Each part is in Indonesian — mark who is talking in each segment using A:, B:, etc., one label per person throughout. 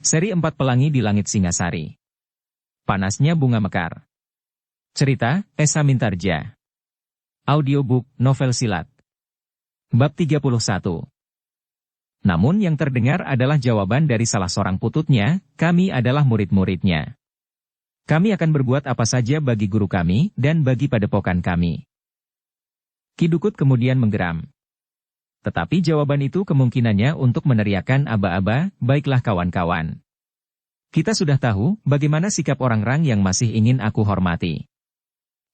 A: Seri 4 Pelangi di Langit Singasari. Panasnya Bunga Mekar. Cerita, Esa Mintarja. Audiobook, novel silat. Bab 31. Namun yang terdengar adalah jawaban dari salah seorang pututnya, kami adalah murid-muridnya. Kami akan berbuat apa saja bagi guru kami, dan bagi padepokan kami. Ki Dukut kemudian menggeram. Tetapi jawaban itu kemungkinannya untuk meneriakkan aba-aba, baiklah kawan-kawan. Kita sudah tahu bagaimana sikap orang-orang yang masih ingin aku hormati.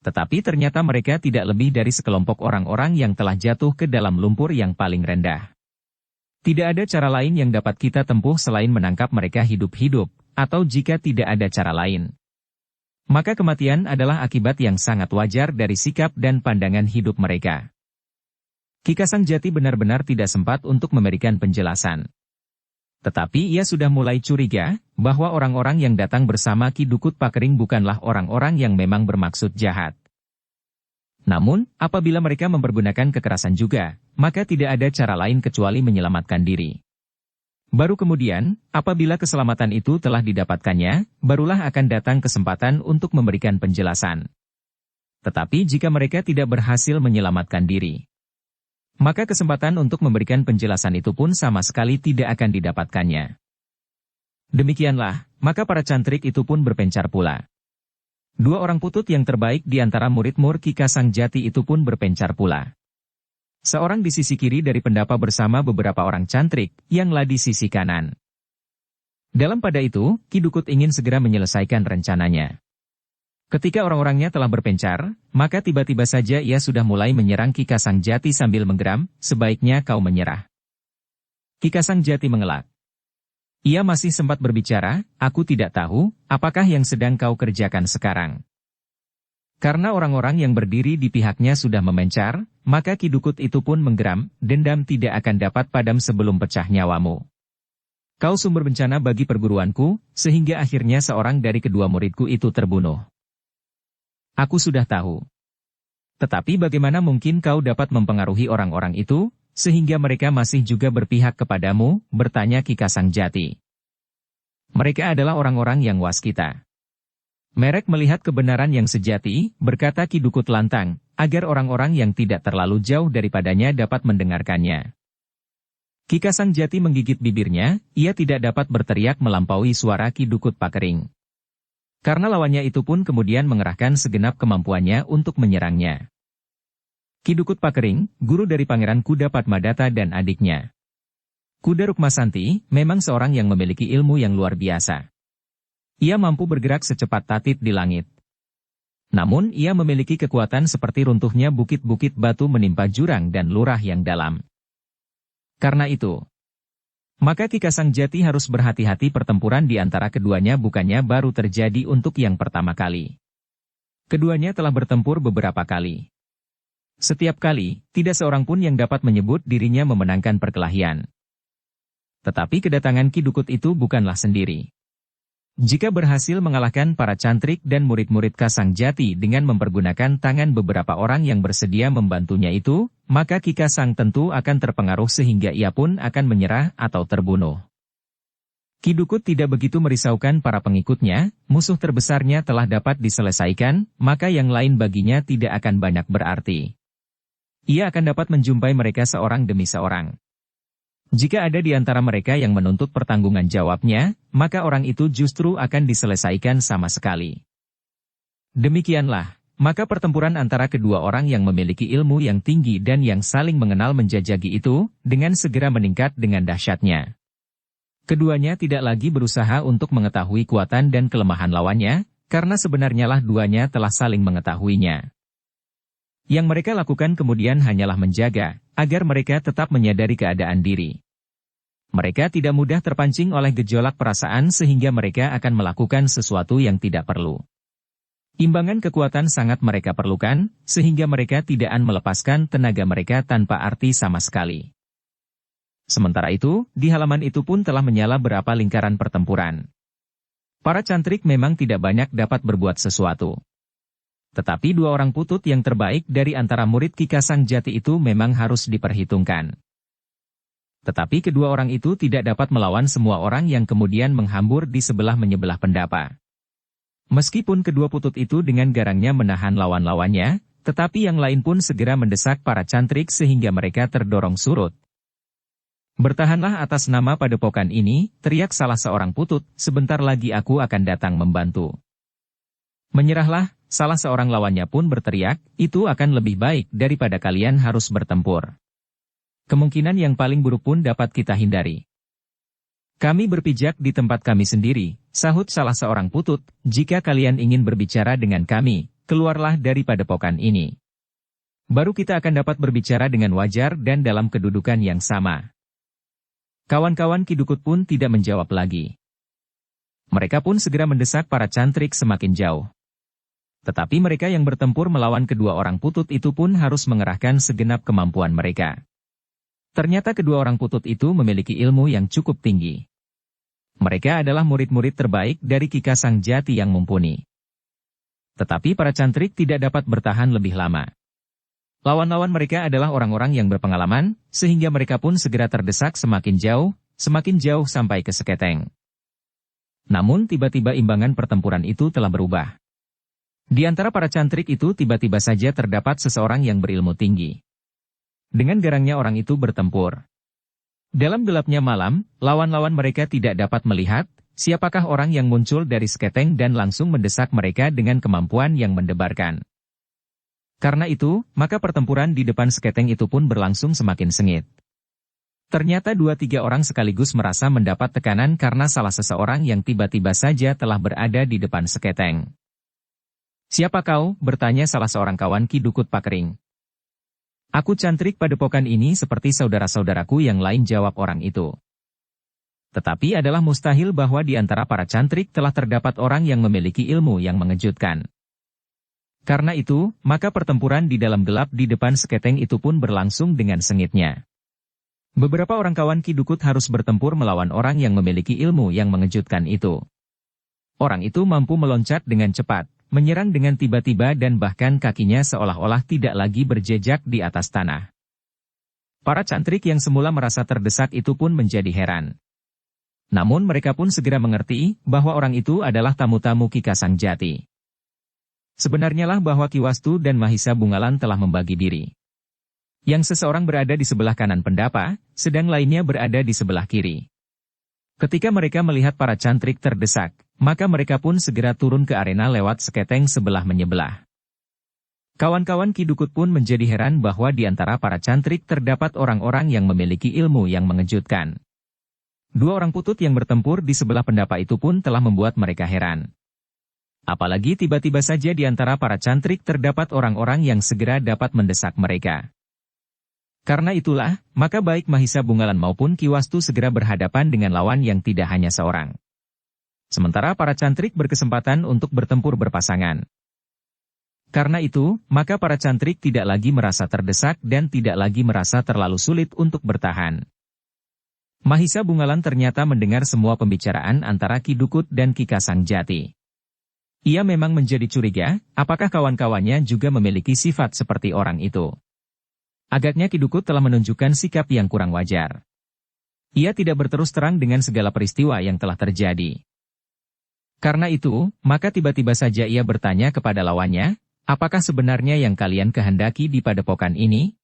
A: Tetapi ternyata mereka tidak lebih dari sekelompok orang-orang yang telah jatuh ke dalam lumpur yang paling rendah. Tidak ada cara lain yang dapat kita tempuh selain menangkap mereka hidup-hidup, atau jika tidak ada cara lain, maka kematian adalah akibat yang sangat wajar dari sikap dan pandangan hidup mereka. Ki Kasangjati benar-benar tidak sempat untuk memberikan penjelasan. Tetapi ia sudah mulai curiga bahwa orang-orang yang datang bersama Ki Dukut Pakering bukanlah orang-orang yang memang bermaksud jahat. Namun, apabila mereka mempergunakan kekerasan juga, maka tidak ada cara lain kecuali menyelamatkan diri. Baru kemudian, apabila keselamatan itu telah didapatkannya, barulah akan datang kesempatan untuk memberikan penjelasan. Tetapi jika mereka tidak berhasil menyelamatkan diri, maka kesempatan untuk memberikan penjelasan itu pun sama sekali tidak akan didapatkannya. Demikianlah, maka para cantrik itu pun berpencar pula. Dua orang putut yang terbaik di antara murid-murid Ki Kasangjati itu pun berpencar pula. Seorang di sisi kiri dari pendapa bersama beberapa orang cantrik, yang lain di sisi kanan. Dalam pada itu, Ki Dukut ingin segera menyelesaikan rencananya. Ketika orang-orangnya telah berpencar, maka tiba-tiba saja ia sudah mulai menyerang Ki Kasangjati sambil menggeram, sebaiknya kau menyerah. Ki Kasangjati mengelak. Ia masih sempat berbicara, aku tidak tahu, apakah yang sedang kau kerjakan sekarang. Karena orang-orang yang berdiri di pihaknya sudah memencar, maka Ki Dukut itu pun menggeram, dendam tidak akan dapat padam sebelum pecah nyawamu. Kau sumber bencana bagi perguruanku, sehingga akhirnya seorang dari kedua muridku itu terbunuh. Aku sudah tahu. Tetapi bagaimana mungkin kau dapat mempengaruhi orang-orang itu, sehingga mereka masih juga berpihak kepadamu, bertanya Ki Kasangjati. Mereka adalah orang-orang yang waskita. Merek melihat kebenaran yang sejati, berkata Ki Dukut lantang, agar orang-orang yang tidak terlalu jauh daripadanya dapat mendengarkannya. Ki Kasangjati menggigit bibirnya, ia tidak dapat berteriak melampaui suara Ki Dukut Pakering. Karena lawannya itu pun kemudian mengerahkan segenap kemampuannya untuk menyerangnya. Ki Dukut Pakering, guru dari Pangeran Kuda Padmadata dan adiknya, Kuda Rukmasanti, memang seorang yang memiliki ilmu yang luar biasa. Ia mampu bergerak secepat tatit di langit. Namun ia memiliki kekuatan seperti runtuhnya bukit-bukit batu menimpa jurang dan lurah yang dalam. Karena itu, maka Ki Kasangjati harus berhati-hati. Pertempuran di antara keduanya bukannya baru terjadi untuk yang pertama kali. Keduanya telah bertempur beberapa kali. Setiap kali, tidak seorang pun yang dapat menyebut dirinya memenangkan perkelahian. Tetapi kedatangan Ki Dukut itu bukanlah sendiri. Jika berhasil mengalahkan para cantrik dan murid-murid Kasangjati dengan mempergunakan tangan beberapa orang yang bersedia membantunya itu, maka Ki Kasang tentu akan terpengaruh sehingga ia pun akan menyerah atau terbunuh. Ki Dukut tidak begitu merisaukan para pengikutnya, musuh terbesarnya telah dapat diselesaikan, maka yang lain baginya tidak akan banyak berarti. Ia akan dapat menjumpai mereka seorang demi seorang. Jika ada di antara mereka yang menuntut pertanggungan jawabnya, maka orang itu justru akan diselesaikan sama sekali. Demikianlah, maka pertempuran antara kedua orang yang memiliki ilmu yang tinggi dan yang saling mengenal menjajaki itu, dengan segera meningkat dengan dahsyatnya. Keduanya tidak lagi berusaha untuk mengetahui kekuatan dan kelemahan lawannya, karena sebenarnya lah duanya telah saling mengetahuinya. Yang mereka lakukan kemudian hanyalah menjaga, agar mereka tetap menyadari keadaan diri. Mereka tidak mudah terpancing oleh gejolak perasaan sehingga mereka akan melakukan sesuatu yang tidak perlu. Imbangan kekuatan sangat mereka perlukan, sehingga mereka tidak akan melepaskan tenaga mereka tanpa arti sama sekali. Sementara itu, di halaman itu pun telah menyala berapa lingkaran pertempuran. Para cantrik memang tidak banyak dapat berbuat sesuatu. Tetapi dua orang putut yang terbaik dari antara murid Ki Kasangjati itu memang harus diperhitungkan. Tetapi kedua orang itu tidak dapat melawan semua orang yang kemudian menghambur di sebelah menyebelah pendapa. Meskipun kedua putut itu dengan garangnya menahan lawan-lawannya, tetapi yang lain pun segera mendesak para cantrik sehingga mereka terdorong surut. "Bertahanlah atas nama padepokan ini," teriak salah seorang putut, "sebentar lagi aku akan datang membantu." "Menyerahlah," salah seorang lawannya pun berteriak, "itu akan lebih baik daripada kalian harus bertempur. Kemungkinan yang paling buruk pun dapat kita hindari." "Kami berpijak di tempat kami sendiri," sahut salah seorang putut, "jika kalian ingin berbicara dengan kami, keluarlah dari padepokan ini. Baru kita akan dapat berbicara dengan wajar dan dalam kedudukan yang sama." Kawan-kawan Ki Dukut pun tidak menjawab lagi. Mereka pun segera mendesak para cantrik semakin jauh. Tetapi mereka yang bertempur melawan kedua orang putut itu pun harus mengerahkan segenap kemampuan mereka. Ternyata kedua orang putut itu memiliki ilmu yang cukup tinggi. Mereka adalah murid-murid terbaik dari Ki Kasang Jati yang mumpuni. Tetapi para cantrik tidak dapat bertahan lebih lama. Lawan-lawan mereka adalah orang-orang yang berpengalaman, sehingga mereka pun segera terdesak semakin jauh sampai ke Seketeng. Namun tiba-tiba imbangan pertempuran itu telah berubah. Di antara para cantrik itu tiba-tiba saja terdapat seseorang yang berilmu tinggi. Dengan garangnya orang itu bertempur. Dalam gelapnya malam, lawan-lawan mereka tidak dapat melihat siapakah orang yang muncul dari Seketeng dan langsung mendesak mereka dengan kemampuan yang mendebarkan. Karena itu, maka pertempuran di depan Seketeng itu pun berlangsung semakin sengit. Ternyata 2-3 orang sekaligus merasa mendapat tekanan karena salah seseorang yang tiba-tiba saja telah berada di depan Seketeng. "Siapa kau?" bertanya salah seorang kawan Ki Dukut Pakering. "Aku cantrik padepokan ini seperti saudara-saudaraku yang lain," jawab orang itu. Tetapi adalah mustahil bahwa di antara para cantrik telah terdapat orang yang memiliki ilmu yang mengejutkan. Karena itu, maka pertempuran di dalam gelap di depan Seketeng itu pun berlangsung dengan sengitnya. Beberapa orang kawan Ki Dukut harus bertempur melawan orang yang memiliki ilmu yang mengejutkan itu. Orang itu mampu meloncat dengan cepat, menyerang dengan tiba-tiba dan bahkan kakinya seolah-olah tidak lagi berjejak di atas tanah. Para cantrik yang semula merasa terdesak itu pun menjadi heran. Namun mereka pun segera mengerti bahwa orang itu adalah tamu-tamu Ki Kasang Jati. Sebenarnya lah bahwa Ki Wastu dan Mahisa Bungalan telah membagi diri. Yang seseorang berada di sebelah kanan pendapa, sedang lainnya berada di sebelah kiri. Ketika mereka melihat para cantrik terdesak, maka mereka pun segera turun ke arena lewat Seketeng sebelah menyebelah. Kawan-kawan Ki Dukut pun menjadi heran bahwa di antara para cantrik terdapat orang-orang yang memiliki ilmu yang mengejutkan. 2 orang putut yang bertempur di sebelah pendapa itu pun telah membuat mereka heran. Apalagi tiba-tiba saja di antara para cantrik terdapat orang-orang yang segera dapat mendesak mereka. Karena itulah, maka baik Mahisa Bungalan maupun Ki Wastu segera berhadapan dengan lawan yang tidak hanya seorang. Sementara para cantrik berkesempatan untuk bertempur berpasangan. Karena itu, maka para cantrik tidak lagi merasa terdesak dan tidak lagi merasa terlalu sulit untuk bertahan. Mahisa Bungalan ternyata mendengar semua pembicaraan antara Ki Dukut dan Ki Kasang Jati. Ia memang menjadi curiga, apakah kawan-kawannya juga memiliki sifat seperti orang itu. Agaknya Ki Dukut telah menunjukkan sikap yang kurang wajar. Ia tidak berterus terang dengan segala peristiwa yang telah terjadi. Karena itu, maka tiba-tiba saja ia bertanya kepada lawannya, "Apakah sebenarnya yang kalian kehendaki di padepokan ini?"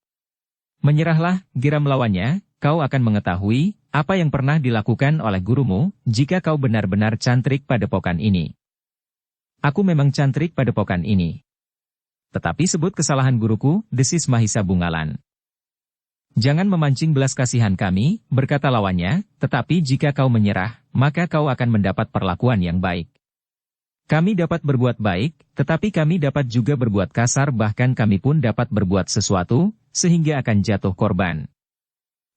A: "Menyerahlah," geram lawannya, "kau akan mengetahui apa yang pernah dilakukan oleh gurumu jika kau benar-benar cantrik padepokan ini." "Aku memang cantrik padepokan ini. Tetapi sebut kesalahan guruku," desis Mahisa Bungalan. "Jangan memancing belas kasihan kami," berkata lawannya, "tetapi jika kau menyerah, maka kau akan mendapat perlakuan yang baik. Kami dapat berbuat baik, tetapi kami dapat juga berbuat kasar, bahkan kami pun dapat berbuat sesuatu, sehingga akan jatuh korban.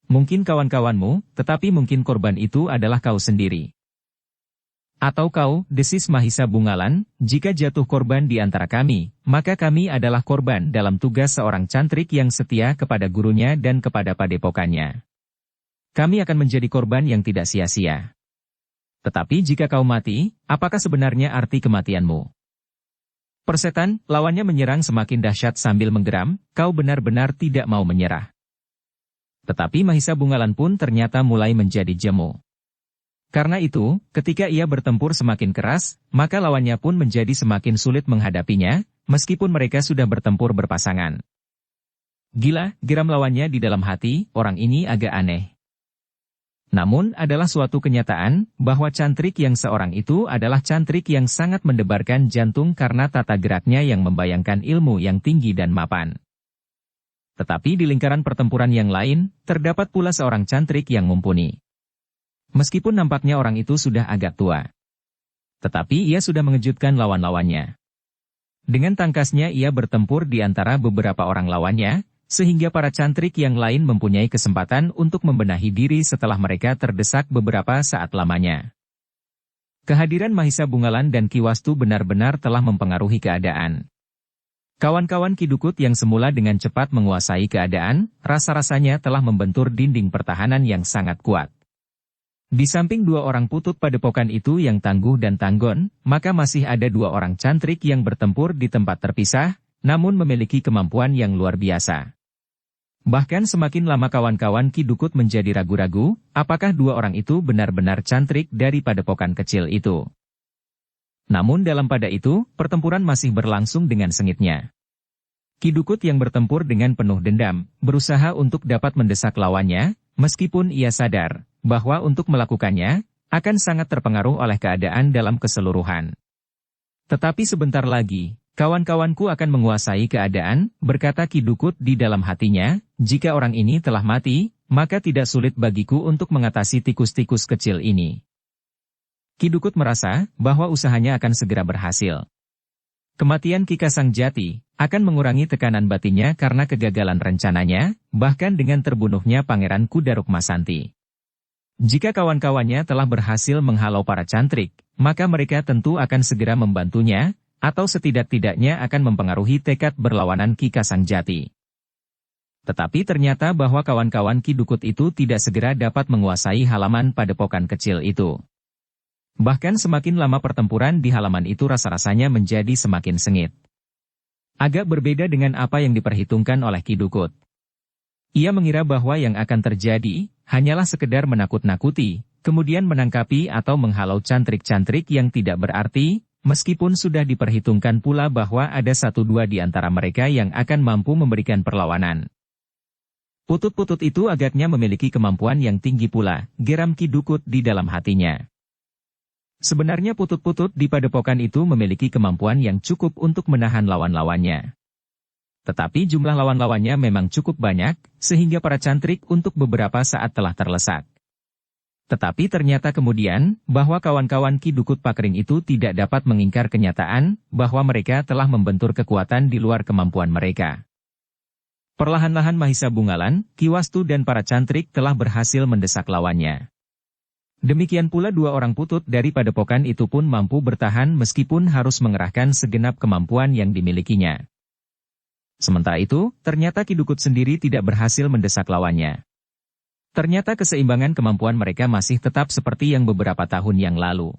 A: Mungkin kawan-kawanmu, tetapi mungkin korban itu adalah kau sendiri. Atau kau," desis Mahisa Bungalan, "jika jatuh korban di antara kami, maka kami adalah korban dalam tugas seorang cantrik yang setia kepada gurunya dan kepada padepokannya. Kami akan menjadi korban yang tidak sia-sia. Tetapi jika kau mati, apakah sebenarnya arti kematianmu?" Persetan, lawannya menyerang semakin dahsyat sambil menggeram, "Kau benar-benar tidak mau menyerah. Tetapi Mahisa Bungalan pun ternyata mulai menjadi jemu. Karena itu, ketika ia bertempur semakin keras, maka lawannya pun menjadi semakin sulit menghadapinya, meskipun mereka sudah bertempur berpasangan. Gila, geram lawannya di dalam hati, orang ini agak aneh. Namun adalah suatu kenyataan, bahwa cantrik yang seorang itu adalah cantrik yang sangat mendebarkan jantung karena tata geraknya yang membayangkan ilmu yang tinggi dan mapan. Tetapi di lingkaran pertempuran yang lain, terdapat pula seorang cantrik yang mumpuni. Meskipun nampaknya orang itu sudah agak tua. Tetapi ia sudah mengejutkan lawan-lawannya. Dengan tangkasnya ia bertempur di antara beberapa orang lawannya, sehingga para cantrik yang lain mempunyai kesempatan untuk membenahi diri setelah mereka terdesak beberapa saat lamanya. Kehadiran Mahisa Bungalan dan Ki Wastu benar-benar telah mempengaruhi keadaan. Kawan-kawan Ki Dukut yang semula dengan cepat menguasai keadaan, rasa-rasanya telah membentur dinding pertahanan yang sangat kuat. Di samping dua orang putut padepokan itu yang tangguh dan tanggon, maka masih ada dua orang cantrik yang bertempur di tempat terpisah, namun memiliki kemampuan yang luar biasa. Bahkan semakin lama kawan-kawan Ki Dukut menjadi ragu-ragu, apakah dua orang itu benar-benar cantrik dari padepokan kecil itu. Namun dalam pada itu, pertempuran masih berlangsung dengan sengitnya. Ki Dukut yang bertempur dengan penuh dendam, berusaha untuk dapat mendesak lawannya, meskipun ia sadar bahwa untuk melakukannya, akan sangat terpengaruh oleh keadaan dalam keseluruhan. Tetapi sebentar lagi, kawan-kawanku akan menguasai keadaan, berkata Ki Dukut di dalam hatinya, jika orang ini telah mati, maka tidak sulit bagiku untuk mengatasi tikus-tikus kecil ini. Ki Dukut merasa bahwa usahanya akan segera berhasil. Kematian Ki Kasang Jati akan mengurangi tekanan batinnya karena kegagalan rencananya, bahkan dengan terbunuhnya Pangeran Kuda Rukmasanti. Jika kawan-kawannya telah berhasil menghalau para cantrik, maka mereka tentu akan segera membantunya, atau setidak-tidaknya akan mempengaruhi tekad berlawanan Ki Kasang Jati. Tetapi ternyata bahwa kawan-kawan Ki Dukut itu tidak segera dapat menguasai halaman padepokan kecil itu. Bahkan semakin lama pertempuran di halaman itu rasa-rasanya menjadi semakin sengit. Agak berbeda dengan apa yang diperhitungkan oleh Ki Dukut. Ia mengira bahwa yang akan terjadi, hanyalah sekedar menakut-nakuti, kemudian menangkapi atau menghalau cantrik-cantrik yang tidak berarti, meskipun sudah diperhitungkan pula bahwa ada 1-2 di antara mereka yang akan mampu memberikan perlawanan. Putut-putut itu agaknya memiliki kemampuan yang tinggi pula, geram Ki Dukut di dalam hatinya. Sebenarnya putut-putut di padepokan itu memiliki kemampuan yang cukup untuk menahan lawan-lawannya. Tetapi jumlah lawan-lawannya memang cukup banyak, sehingga para cantrik untuk beberapa saat telah terlesak. Tetapi ternyata kemudian, bahwa kawan-kawan Ki Dukut Pakring itu tidak dapat mengingkar kenyataan, bahwa mereka telah membentur kekuatan di luar kemampuan mereka. Perlahan-lahan Mahisa Bungalan, Ki Wastu dan para cantrik telah berhasil mendesak lawannya. Demikian pula dua orang putut dari padepokan itu pun mampu bertahan meskipun harus mengerahkan segenap kemampuan yang dimilikinya. Sementara itu, ternyata Ki Dukut sendiri tidak berhasil mendesak lawannya. Ternyata keseimbangan kemampuan mereka masih tetap seperti yang beberapa tahun yang lalu.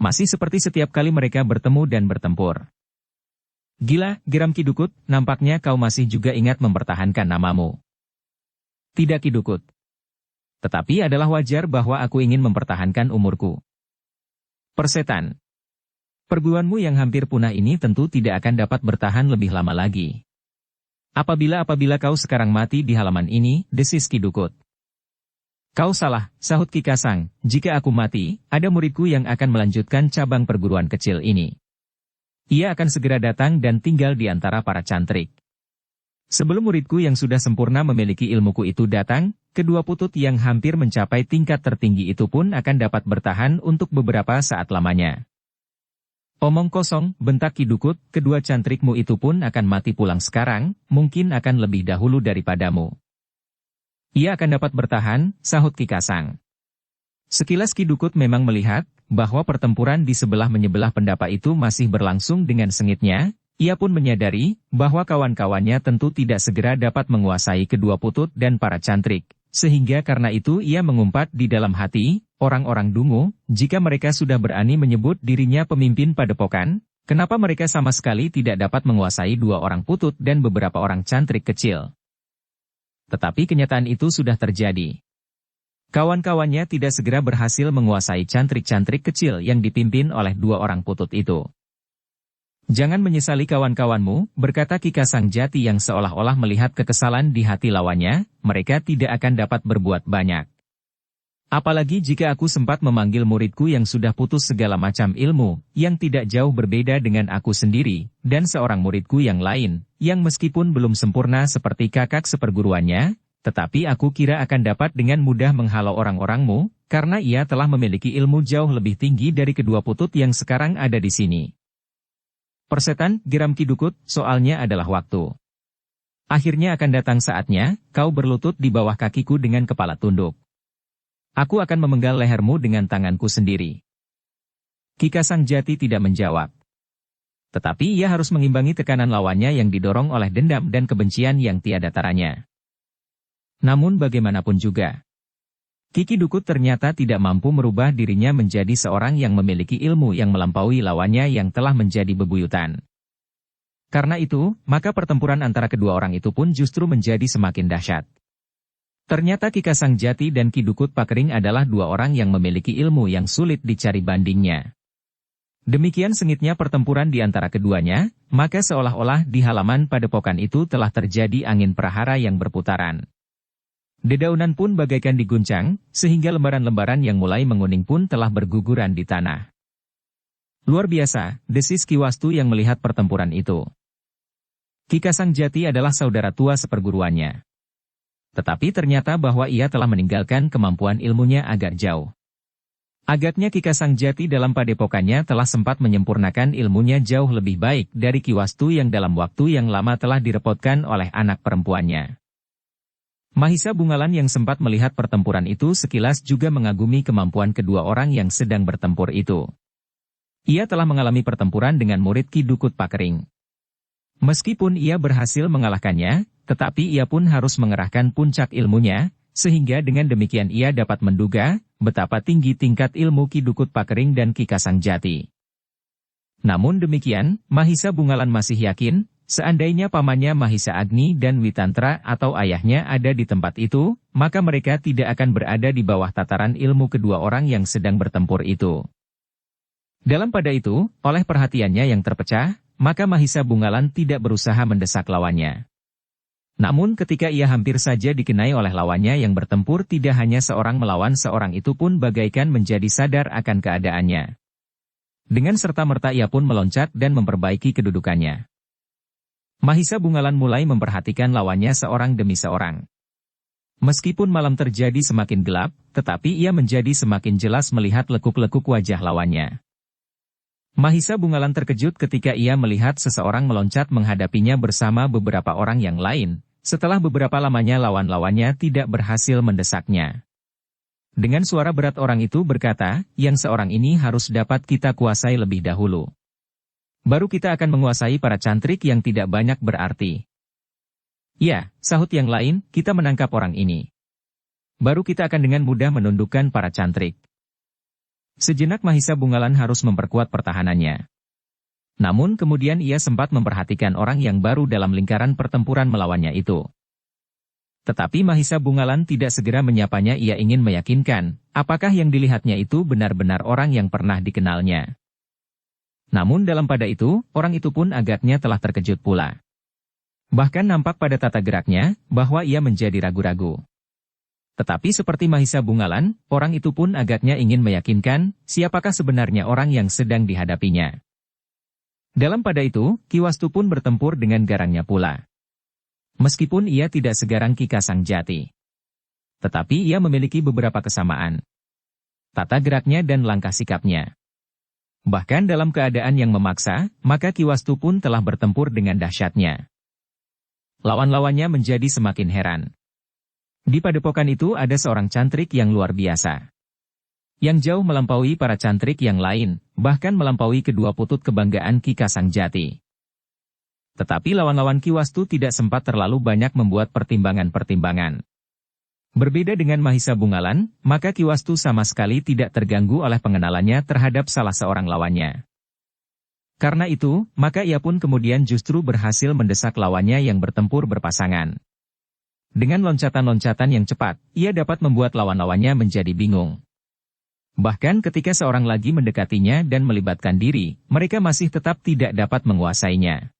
A: Masih seperti setiap kali mereka bertemu dan bertempur. Gila, geram Ki Dukut, nampaknya kau masih juga ingat mempertahankan namamu. Tidak Ki Dukut. Tetapi adalah wajar bahwa aku ingin mempertahankan umurku. Persetan. Perguruanmu yang hampir punah ini tentu tidak akan dapat bertahan lebih lama lagi. Apabila kau sekarang mati di halaman ini, desis Ki Dukut. Kau salah, sahut Ki Kasang, jika aku mati, ada muridku yang akan melanjutkan cabang perguruan kecil ini. Ia akan segera datang dan tinggal di antara para cantrik. Sebelum muridku yang sudah sempurna memiliki ilmuku itu datang, kedua putut yang hampir mencapai tingkat tertinggi itu pun akan dapat bertahan untuk beberapa saat lamanya. Omong kosong, bentak Ki Dukut, kedua cantrikmu itu pun akan mati pulang sekarang, mungkin akan lebih dahulu daripadamu. Ia akan dapat bertahan, sahut Ki Kasang. Sekilas Ki Dukut memang melihat, bahwa pertempuran di sebelah menyebelah pendapa itu masih berlangsung dengan sengitnya. Ia pun menyadari, bahwa kawan-kawannya tentu tidak segera dapat menguasai kedua putut dan para cantrik. Sehingga karena itu ia mengumpat di dalam hati, orang-orang dungu, jika mereka sudah berani menyebut dirinya pemimpin padepokan, kenapa mereka sama sekali tidak dapat menguasai dua orang putut dan beberapa orang cantrik kecil? Tetapi kenyataan itu sudah terjadi. Kawan-kawannya tidak segera berhasil menguasai cantrik-cantrik kecil yang dipimpin oleh dua orang putut itu. Jangan menyesali kawan-kawanmu, berkata Kika Sang Jati yang seolah-olah melihat kekesalan di hati lawannya, mereka tidak akan dapat berbuat banyak. Apalagi jika aku sempat memanggil muridku yang sudah putus segala macam ilmu, yang tidak jauh berbeda dengan aku sendiri, dan seorang muridku yang lain, yang meskipun belum sempurna seperti kakak seperguruannya, tetapi aku kira akan dapat dengan mudah menghalau orang-orangmu, karena ia telah memiliki ilmu jauh lebih tinggi dari kedua putut yang sekarang ada di sini. Persetan, geram Ki Dukut, soalnya adalah waktu. Akhirnya akan datang saatnya, kau berlutut di bawah kakiku dengan kepala tunduk. Aku akan memenggal lehermu dengan tanganku sendiri. Kika Sang Jati tidak menjawab. Tetapi ia harus mengimbangi tekanan lawannya yang didorong oleh dendam dan kebencian yang tiada taranya. Namun bagaimanapun juga, Ki Dukut ternyata tidak mampu merubah dirinya menjadi seorang yang memiliki ilmu yang melampaui lawannya yang telah menjadi bebuyutan. Karena itu, maka pertempuran antara kedua orang itu pun justru menjadi semakin dahsyat. Ternyata Kika Sang Jati dan Ki Dukut Pakering adalah dua orang yang memiliki ilmu yang sulit dicari bandingnya. Demikian sengitnya pertempuran di antara keduanya, maka seolah-olah di halaman padepokan itu telah terjadi angin prahara yang berputaran. Dedaunan pun bagaikan diguncang, sehingga lembaran-lembaran yang mulai menguning pun telah berguguran di tanah. Luar biasa, desis Ki Wastu yang melihat pertempuran itu. Kika Sang Jati adalah saudara tua seperguruannya. Tetapi ternyata bahwa ia telah meninggalkan kemampuan ilmunya agak jauh. Agaknya Kika Sang Jati dalam padepokannya telah sempat menyempurnakan ilmunya jauh lebih baik dari Ki Wastu yang dalam waktu yang lama telah direpotkan oleh anak perempuannya. Mahisa Bungalan yang sempat melihat pertempuran itu sekilas juga mengagumi kemampuan kedua orang yang sedang bertempur itu. Ia telah mengalami pertempuran dengan murid Ki Dukut Pakering. Meskipun ia berhasil mengalahkannya, tetapi ia pun harus mengerahkan puncak ilmunya, sehingga dengan demikian ia dapat menduga betapa tinggi tingkat ilmu Ki Dukut Pakering dan Kika Sang Jati. Namun demikian, Mahisa Bungalan masih yakin, seandainya pamannya Mahisa Agni dan Witantra atau ayahnya ada di tempat itu, maka mereka tidak akan berada di bawah tataran ilmu kedua orang yang sedang bertempur itu. Dalam pada itu, oleh perhatiannya yang terpecah, maka Mahisa Bungalan tidak berusaha mendesak lawannya. Namun ketika ia hampir saja dikenai oleh lawannya yang bertempur tidak hanya seorang melawan seorang itu pun bagaikan menjadi sadar akan keadaannya. Dengan serta-merta ia pun meloncat dan memperbaiki kedudukannya. Mahisa Bungalan mulai memperhatikan lawannya seorang demi seorang. Meskipun malam terjadi semakin gelap, tetapi ia menjadi semakin jelas melihat lekuk-lekuk wajah lawannya. Mahisa Bungalan terkejut ketika ia melihat seseorang meloncat menghadapinya bersama beberapa orang yang lain, setelah beberapa lamanya lawan-lawannya tidak berhasil mendesaknya. Dengan suara berat orang itu berkata, yang seorang ini harus dapat kita kuasai lebih dahulu. Baru kita akan menguasai para cantrik yang tidak banyak berarti. Ya, sahut yang lain, kita menangkap orang ini. Baru kita akan dengan mudah menundukkan para cantrik. Sejenak Mahisa Bungalan harus memperkuat pertahanannya. Namun kemudian ia sempat memperhatikan orang yang baru dalam lingkaran pertempuran melawannya itu. Tetapi Mahisa Bungalan tidak segera menyapanya. Ia ingin meyakinkan, apakah yang dilihatnya itu benar-benar orang yang pernah dikenalnya. Namun dalam pada itu, orang itu pun agaknya telah terkejut pula. Bahkan nampak pada tata geraknya, bahwa ia menjadi ragu-ragu. Tetapi seperti Mahisa Bungalan, orang itu pun agaknya ingin meyakinkan, siapakah sebenarnya orang yang sedang dihadapinya. Dalam pada itu, Ki Wastu pun bertempur dengan garangnya pula. Meskipun ia tidak segarang Kika Sang Jati. Tetapi ia memiliki beberapa kesamaan. Tata geraknya dan langkah sikapnya. Bahkan dalam keadaan yang memaksa, maka Ki Wastu pun telah bertempur dengan dahsyatnya. Lawan-lawannya menjadi semakin heran. Di padepokan itu ada seorang cantrik yang luar biasa. Yang jauh melampaui para cantrik yang lain, bahkan melampaui kedua putut kebanggaan Kika Sang Jati. Tetapi lawan-lawan Ki Wastu tidak sempat terlalu banyak membuat pertimbangan-pertimbangan. Berbeda dengan Mahisa Bungalan, maka Ki Wastu sama sekali tidak terganggu oleh pengenalannya terhadap salah seorang lawannya. Karena itu, maka ia pun kemudian justru berhasil mendesak lawannya yang bertempur berpasangan. Dengan loncatan-loncatan yang cepat, ia dapat membuat lawan-lawannya menjadi bingung. Bahkan ketika seorang lagi mendekatinya dan melibatkan diri, mereka masih tetap tidak dapat menguasainya.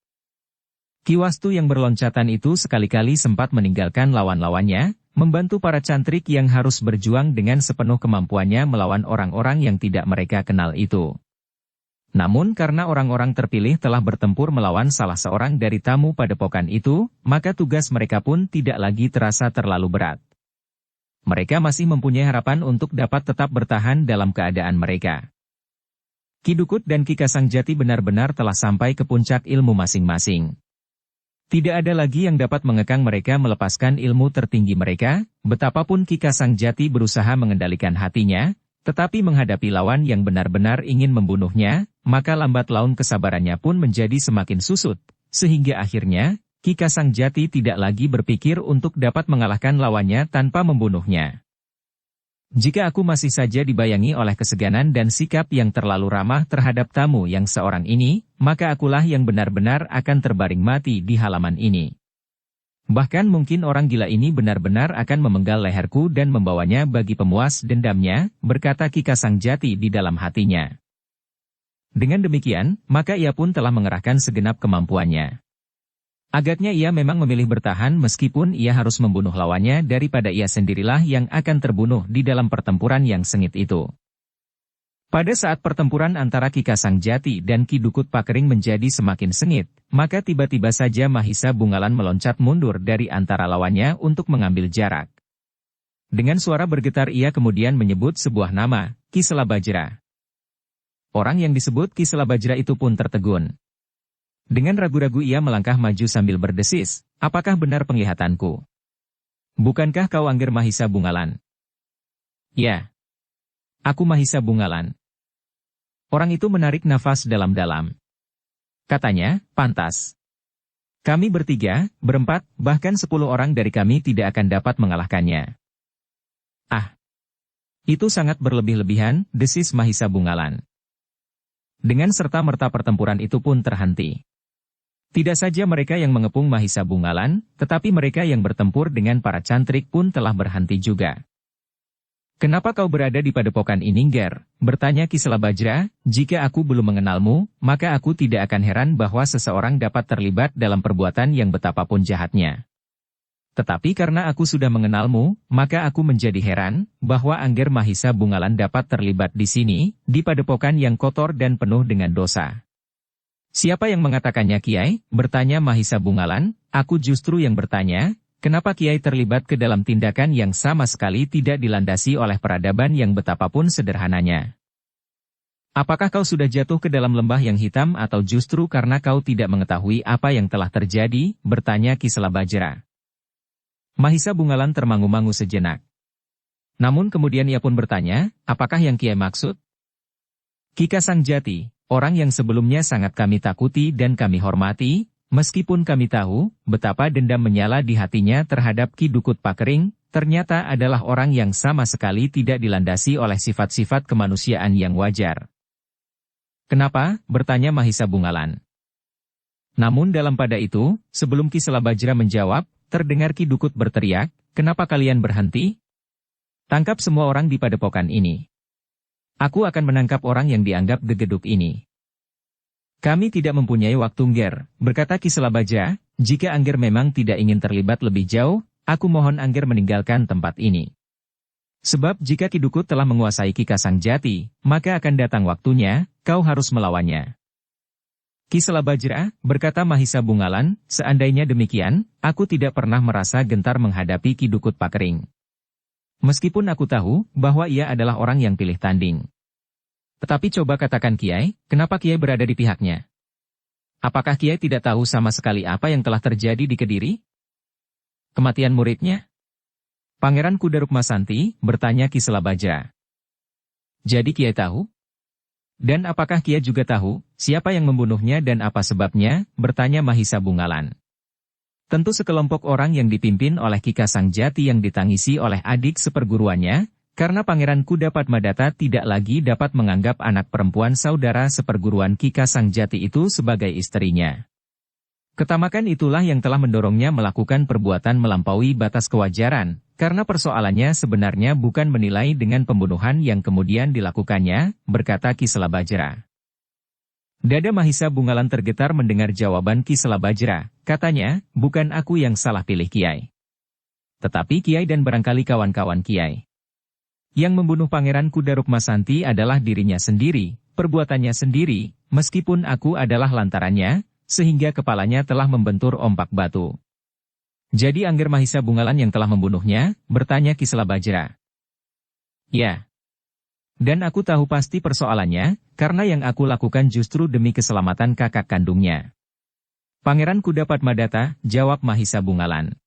A: Ki Wastu yang berloncatan itu sekali-kali sempat meninggalkan lawan-lawannya, membantu para cantrik yang harus berjuang dengan sepenuh kemampuannya melawan orang-orang yang tidak mereka kenal itu. Namun karena orang-orang terpilih telah bertempur melawan salah seorang dari tamu padepokan itu, maka tugas mereka pun tidak lagi terasa terlalu berat. Mereka masih mempunyai harapan untuk dapat tetap bertahan dalam keadaan mereka. Ki Dukut dan Ki Kasangjati benar-benar telah sampai ke puncak ilmu masing-masing. Tidak ada lagi yang dapat mengekang mereka melepaskan ilmu tertinggi mereka, betapapun Ki Kasangjati berusaha mengendalikan hatinya, tetapi menghadapi lawan yang benar-benar ingin membunuhnya, maka lambat laun kesabarannya pun menjadi semakin susut, sehingga akhirnya, Ki Kasangjati tidak lagi berpikir untuk dapat mengalahkan lawannya tanpa membunuhnya. Jika aku masih saja dibayangi oleh keseganan dan sikap yang terlalu ramah terhadap tamu yang seorang ini, maka akulah yang benar-benar akan terbaring mati di halaman ini. Bahkan mungkin orang gila ini benar-benar akan memenggal leherku dan membawanya bagi pemuas dendamnya, berkata Ki Kasangjati di dalam hatinya. Dengan demikian, maka ia pun telah mengerahkan segenap kemampuannya. Agaknya ia memang memilih bertahan meskipun ia harus membunuh lawannya daripada ia sendirilah yang akan terbunuh di dalam pertempuran yang sengit itu. Pada saat pertempuran antara Ki Kasangjati dan Ki Dukut Pakering menjadi semakin sengit, maka tiba-tiba saja Mahisa Bungalan meloncat mundur dari antara lawannya untuk mengambil jarak. Dengan suara bergetar ia kemudian menyebut sebuah nama, Ki Selabajra. Orang yang disebut Ki Selabajra itu pun tertegun. Dengan ragu-ragu ia melangkah maju sambil berdesis, apakah benar penglihatanku? Bukankah kau Angger Mahisa Bungalan? Ya. Aku Mahisa Bungalan. Orang itu menarik nafas dalam-dalam. Katanya, pantas. Kami bertiga, berempat, bahkan 10 orang dari kami tidak akan dapat mengalahkannya. Ah. Itu sangat berlebih-lebihan, desis Mahisa Bungalan. Dengan serta-merta pertempuran itu pun terhenti. Tidak saja mereka yang mengepung Mahisa Bungalan, tetapi mereka yang bertempur dengan para cantrik pun telah berhenti juga. Kenapa kau berada di padepokan ini, Nger? Bertanya Ki Selabajra, jika aku belum mengenalmu, maka aku tidak akan heran bahwa seseorang dapat terlibat dalam perbuatan yang betapapun jahatnya. Tetapi karena aku sudah mengenalmu, maka aku menjadi heran, bahwa Angger Mahisa Bungalan dapat terlibat di sini, di padepokan yang kotor dan penuh dengan dosa. Siapa yang mengatakannya, Kiai? Bertanya Mahisa Bungalan, aku justru yang bertanya, kenapa Kiai terlibat ke dalam tindakan yang sama sekali tidak dilandasi oleh peradaban yang betapapun sederhananya? Apakah kau sudah jatuh ke dalam lembah yang hitam atau justru karena kau tidak mengetahui apa yang telah terjadi? Bertanya Ki Selabajra. Mahisa Bungalan termangu-mangu sejenak. Namun kemudian ia pun bertanya, apakah yang Kiai maksud? Ki Kasangjati, orang yang sebelumnya sangat kami takuti dan kami hormati, meskipun kami tahu betapa dendam menyala di hatinya terhadap Ki Dukut Pakering, ternyata adalah orang yang sama sekali tidak dilandasi oleh sifat-sifat kemanusiaan yang wajar. Kenapa? Bertanya Mahisa Bungalan. Namun dalam pada itu, sebelum Ki Selabajra menjawab, terdengar Ki Dukut berteriak, kenapa kalian berhenti? Tangkap semua orang di padepokan ini. Aku akan menangkap orang yang dianggap gegeduk ini. Kami tidak mempunyai waktu, Ngger, berkata Ki Selabajra, jika Angger memang tidak ingin terlibat lebih jauh, aku mohon Angger meninggalkan tempat ini. Sebab jika Ki Dukut telah menguasai Ki Kasangjati, maka akan datang waktunya, kau harus melawannya. Ki Selabajra, berkata Mahisa Bungalan, seandainya demikian, aku tidak pernah merasa gentar menghadapi Ki Dukut Pakering. Meskipun aku tahu bahwa ia adalah orang yang pilih tanding. Tetapi coba katakan Kiai, kenapa Kiai berada di pihaknya? Apakah Kiai tidak tahu sama sekali apa yang telah terjadi di Kediri? Kematian muridnya? Pangeran Kuda Rukmasanti, bertanya Ki Selabajra. Jadi Kiai tahu? Dan apakah Kiai juga tahu, siapa yang membunuhnya dan apa sebabnya? Bertanya Mahisa Bungalan. Tentu sekelompok orang yang dipimpin oleh Ki Kasangjati yang ditangisi oleh adik seperguruannya, karena Pangeran Kuda Padmadata tidak lagi dapat menganggap anak perempuan saudara seperguruan Ki Kasangjati itu sebagai istrinya. Ketamakan itulah yang telah mendorongnya melakukan perbuatan melampaui batas kewajaran, karena persoalannya sebenarnya bukan menilai dengan pembunuhan yang kemudian dilakukannya, berkata Ki Selabajra. Dada Mahisa Bungalan tergetar mendengar jawaban Ki Selabajra, katanya, bukan aku yang salah pilih Kiai. Tetapi Kiai dan barangkali kawan-kawan Kiai. Yang membunuh Pangeran Kuda Rukmasanti adalah dirinya sendiri, perbuatannya sendiri, meskipun aku adalah lantarannya, sehingga kepalanya telah membentur ompak batu. Jadi Angger Mahisa Bungalan yang telah membunuhnya, bertanya Ki Selabajra. Ya. Dan aku tahu pasti persoalannya, karena yang aku lakukan justru demi keselamatan kakak kandungnya. Pangeran Kuda Padmadata, jawab Mahisa Bungalan.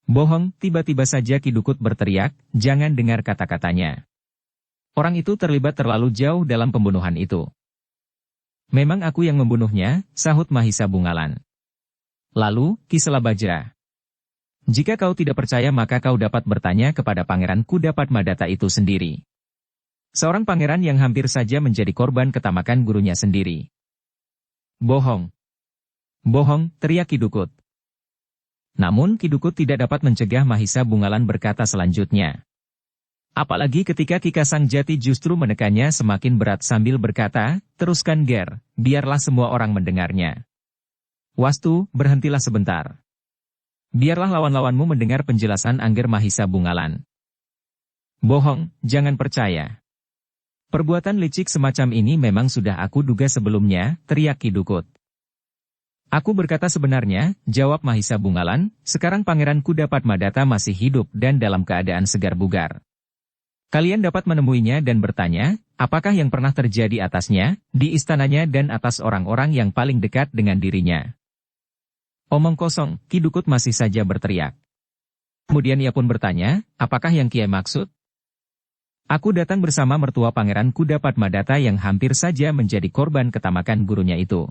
A: Bohong, tiba-tiba saja Ki Dukut berteriak, jangan dengar kata-katanya. Orang itu terlibat terlalu jauh dalam pembunuhan itu. Memang aku yang membunuhnya, sahut Mahisa Bungalan. Lalu, Ki Selabajra. Jika kau tidak percaya maka kau dapat bertanya kepada Pangeran Kuda Padmadata itu sendiri. Seorang pangeran yang hampir saja menjadi korban ketamakan gurunya sendiri. Bohong. Bohong, teriak Ki Dukut. Namun Ki Dukut tidak dapat mencegah Mahisa Bungalan berkata selanjutnya. Apalagi ketika Ki Kasang Jati justru menekannya semakin berat sambil berkata, teruskan Ger, biarlah semua orang mendengarnya. Wastu, berhentilah sebentar. Biarlah lawan-lawanmu mendengar penjelasan Angger Mahisa Bungalan. Bohong, jangan percaya. Perbuatan licik semacam ini memang sudah aku duga sebelumnya, teriak Ki Dukut. Aku berkata sebenarnya, jawab Mahisa Bungalan, sekarang Pangeran Kuda Padmadata masih hidup dan dalam keadaan segar bugar. Kalian dapat menemuinya dan bertanya, apakah yang pernah terjadi atasnya, di istananya dan atas orang-orang yang paling dekat dengan dirinya. Omong kosong, Ki Dukut masih saja berteriak. Kemudian ia pun bertanya, apakah yang Kiai maksud? Aku datang bersama mertua Pangeran Kuda Padmadata yang hampir saja menjadi korban ketamakan gurunya itu.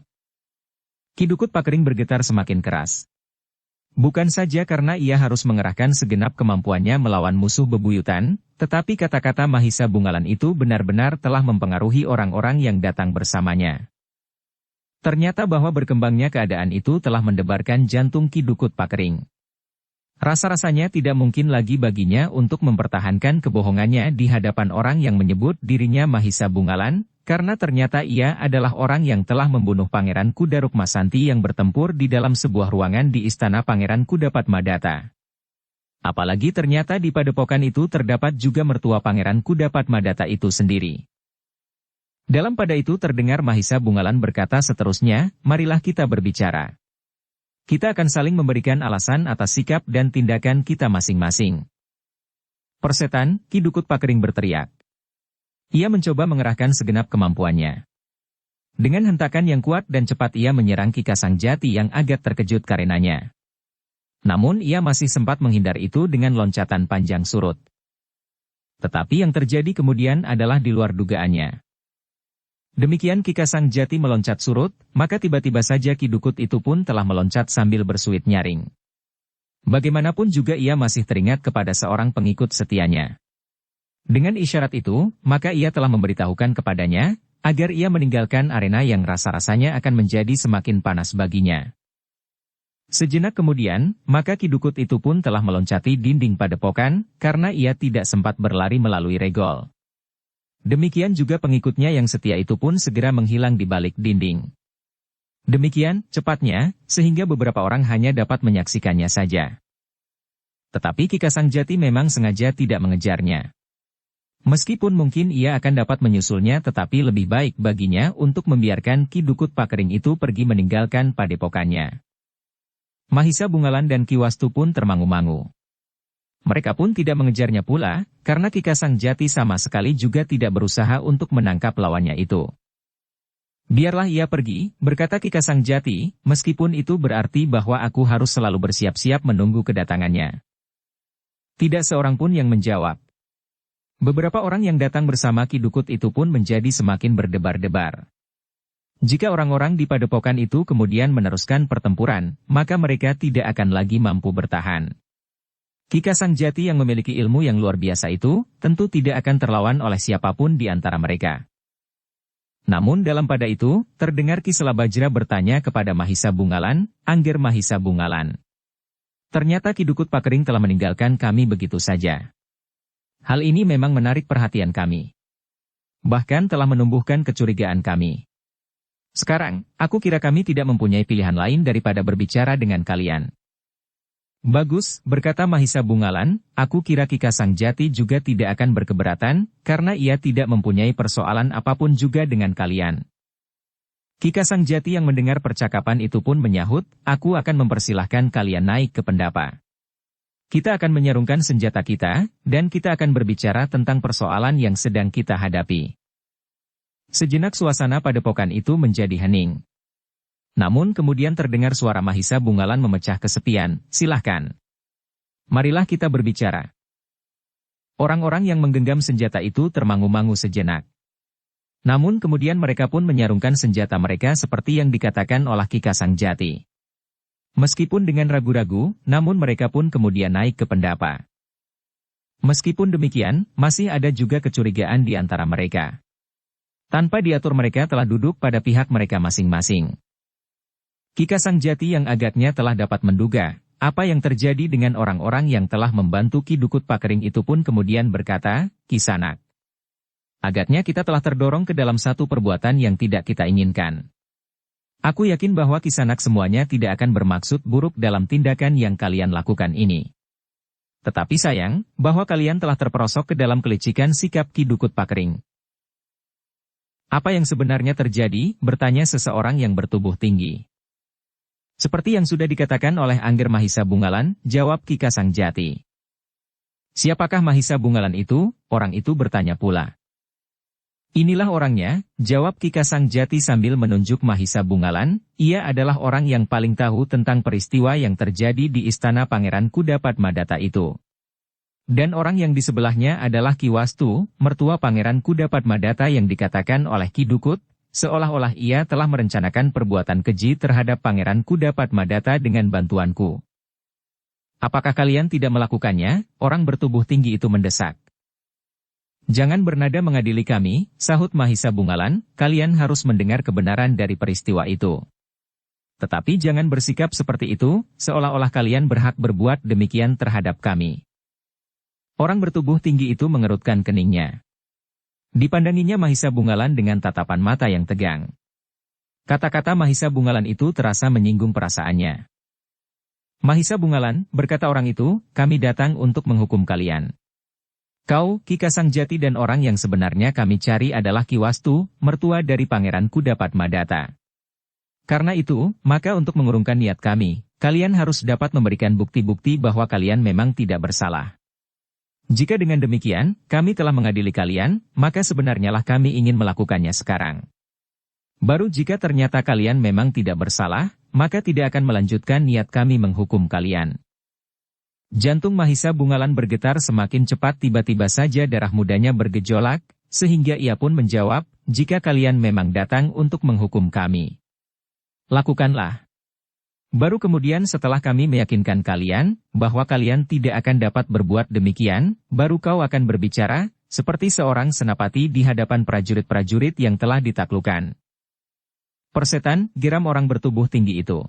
A: Ki Dukut Pakering bergetar semakin keras. Bukan saja karena ia harus mengerahkan segenap kemampuannya melawan musuh bebuyutan, tetapi kata-kata Mahisa Bungalan itu benar-benar telah mempengaruhi orang-orang yang datang bersamanya. Ternyata bahwa berkembangnya keadaan itu telah mendebarkan jantung Ki Dukut Pakering. Rasa-rasanya tidak mungkin lagi baginya untuk mempertahankan kebohongannya di hadapan orang yang menyebut dirinya Mahisa Bungalan, karena ternyata ia adalah orang yang telah membunuh Pangeran Kuda Rukmasanti yang bertempur di dalam sebuah ruangan di istana Pangeran Kuda Padmadata. Apalagi ternyata di padepokan itu terdapat juga mertua Pangeran Kuda Padmadata itu sendiri. Dalam pada itu terdengar Mahisa Bungalan berkata seterusnya, marilah kita berbicara. Kita akan saling memberikan alasan atas sikap dan tindakan kita masing-masing. Persetan, Ki Dukut Pakering berteriak. Ia mencoba mengerahkan segenap kemampuannya. Dengan hentakan yang kuat dan cepat ia menyerang Ki Kasang Jati yang agak terkejut karenanya. Namun ia masih sempat menghindar itu dengan loncatan panjang surut. Tetapi yang terjadi kemudian adalah di luar dugaannya. Demikian Ki Kasang Jati meloncat surut, maka tiba-tiba saja Ki Dukut itu pun telah meloncat sambil bersuit nyaring. Bagaimanapun juga ia masih teringat kepada seorang pengikut setianya. Dengan isyarat itu, maka ia telah memberitahukan kepadanya, agar ia meninggalkan arena yang rasa-rasanya akan menjadi semakin panas baginya. Sejenak kemudian, maka Ki Dukut itu pun telah meloncati dinding padepokan, karena ia tidak sempat berlari melalui regol. Demikian juga pengikutnya yang setia itu pun segera menghilang di balik dinding. Demikian, cepatnya, sehingga beberapa orang hanya dapat menyaksikannya saja. Tetapi Ki Kasang Jati memang sengaja tidak mengejarnya. Meskipun mungkin ia akan dapat menyusulnya tetapi lebih baik baginya untuk membiarkan Ki Dukut Pakering itu pergi meninggalkan padepokannya. Mahisa Bungalan dan Ki Wastu pun termangu-mangu. Mereka pun tidak mengejarnya pula, karena Ki Kasang Jati sama sekali juga tidak berusaha untuk menangkap lawannya itu. Biarlah ia pergi, berkata Ki Kasang Jati, meskipun itu berarti bahwa aku harus selalu bersiap-siap menunggu kedatangannya. Tidak seorang pun yang menjawab. Beberapa orang yang datang bersama Ki Dukut itu pun menjadi semakin berdebar-debar. Jika orang-orang di padepokan itu kemudian meneruskan pertempuran, maka mereka tidak akan lagi mampu bertahan. Ki Kasang Jati yang memiliki ilmu yang luar biasa itu, tentu tidak akan terlawan oleh siapapun di antara mereka. Namun dalam pada itu, terdengar Ki Selabajra bertanya kepada Mahisa Bungalan, Angger Mahisa Bungalan. Ternyata Ki Dukut Pakering telah meninggalkan kami begitu saja. Hal ini memang menarik perhatian kami. Bahkan telah menumbuhkan kecurigaan kami. Sekarang, aku kira kami tidak mempunyai pilihan lain daripada berbicara dengan kalian. Bagus, berkata Mahisa Bungalan, aku kira Ki Kasang Jati juga tidak akan berkeberatan, karena ia tidak mempunyai persoalan apapun juga dengan kalian. Ki Kasang Jati yang mendengar percakapan itu pun menyahut, aku akan mempersilahkan kalian naik ke pendapa. Kita akan menyarungkan senjata kita, dan kita akan berbicara tentang persoalan yang sedang kita hadapi. Sejenak suasana padepokan itu menjadi hening. Namun kemudian terdengar suara Mahisa Bungalan memecah kesepian, silahkan. Marilah kita berbicara. Orang-orang yang menggenggam senjata itu termangu-mangu sejenak. Namun kemudian mereka pun menyarungkan senjata mereka seperti yang dikatakan oleh Ki Kasang Jati. Meskipun dengan ragu-ragu, namun mereka pun kemudian naik ke pendapa. Meskipun demikian, masih ada juga kecurigaan di antara mereka. Tanpa diatur mereka telah duduk pada pihak mereka masing-masing. Ki Kasang Jati yang agaknya telah dapat menduga apa yang terjadi dengan orang-orang yang telah membantu Ki Dukut Pakering itu pun kemudian berkata, Kisanak. Agaknya kita telah terdorong ke dalam satu perbuatan yang tidak kita inginkan. Aku yakin bahwa Kisanak semuanya tidak akan bermaksud buruk dalam tindakan yang kalian lakukan ini. Tetapi sayang, bahwa kalian telah terperosok ke dalam kelicikan sikap Ki Dukut Pakering. Apa yang sebenarnya terjadi? Bertanya seseorang yang bertubuh tinggi. Seperti yang sudah dikatakan oleh Angger Mahisa Bungalan, jawab Ki Kasang Jati. Siapakah Mahisa Bungalan itu? Orang itu bertanya pula. Inilah orangnya, jawab Ki Kasang Jati sambil menunjuk Mahisa Bungalan, ia adalah orang yang paling tahu tentang peristiwa yang terjadi di istana Pangeran Kudapadmadata itu. Dan orang yang di sebelahnya adalah Ki Wastu, mertua Pangeran Kudapadmadata yang dikatakan oleh Ki Dukut, seolah-olah ia telah merencanakan perbuatan keji terhadap Pangeran Kudapadmadata dengan bantuanku. Apakah kalian tidak melakukannya? Orang bertubuh tinggi itu mendesak. Jangan bernada mengadili kami, sahut Mahisa Bungalan, kalian harus mendengar kebenaran dari peristiwa itu. Tetapi jangan bersikap seperti itu, seolah-olah kalian berhak berbuat demikian terhadap kami. Orang bertubuh tinggi itu mengerutkan keningnya. Dipandanginya Mahisa Bungalan dengan tatapan mata yang tegang. Kata-kata Mahisa Bungalan itu terasa menyinggung perasaannya. Mahisa Bungalan, berkata orang itu, kami datang untuk menghukum kalian. Kau, Ki Kasang Jati dan orang yang sebenarnya kami cari adalah Ki Wastu, mertua dari Pangeran Kudapadmadata. Karena itu, maka untuk mengurungkan niat kami, kalian harus dapat memberikan bukti-bukti bahwa kalian memang tidak bersalah. Jika dengan demikian, kami telah mengadili kalian, maka sebenarnya lah kami ingin melakukannya sekarang. Baru jika ternyata kalian memang tidak bersalah, maka tidak akan melanjutkan niat kami menghukum kalian. Jantung Mahisa Bungalan bergetar semakin cepat, tiba-tiba saja darah mudanya bergejolak, sehingga ia pun menjawab, jika kalian memang datang untuk menghukum kami, lakukanlah. Baru kemudian setelah kami meyakinkan kalian, bahwa kalian tidak akan dapat berbuat demikian, baru kau akan berbicara, seperti seorang senapati di hadapan prajurit-prajurit yang telah ditaklukkan. Persetan, geram orang bertubuh tinggi itu.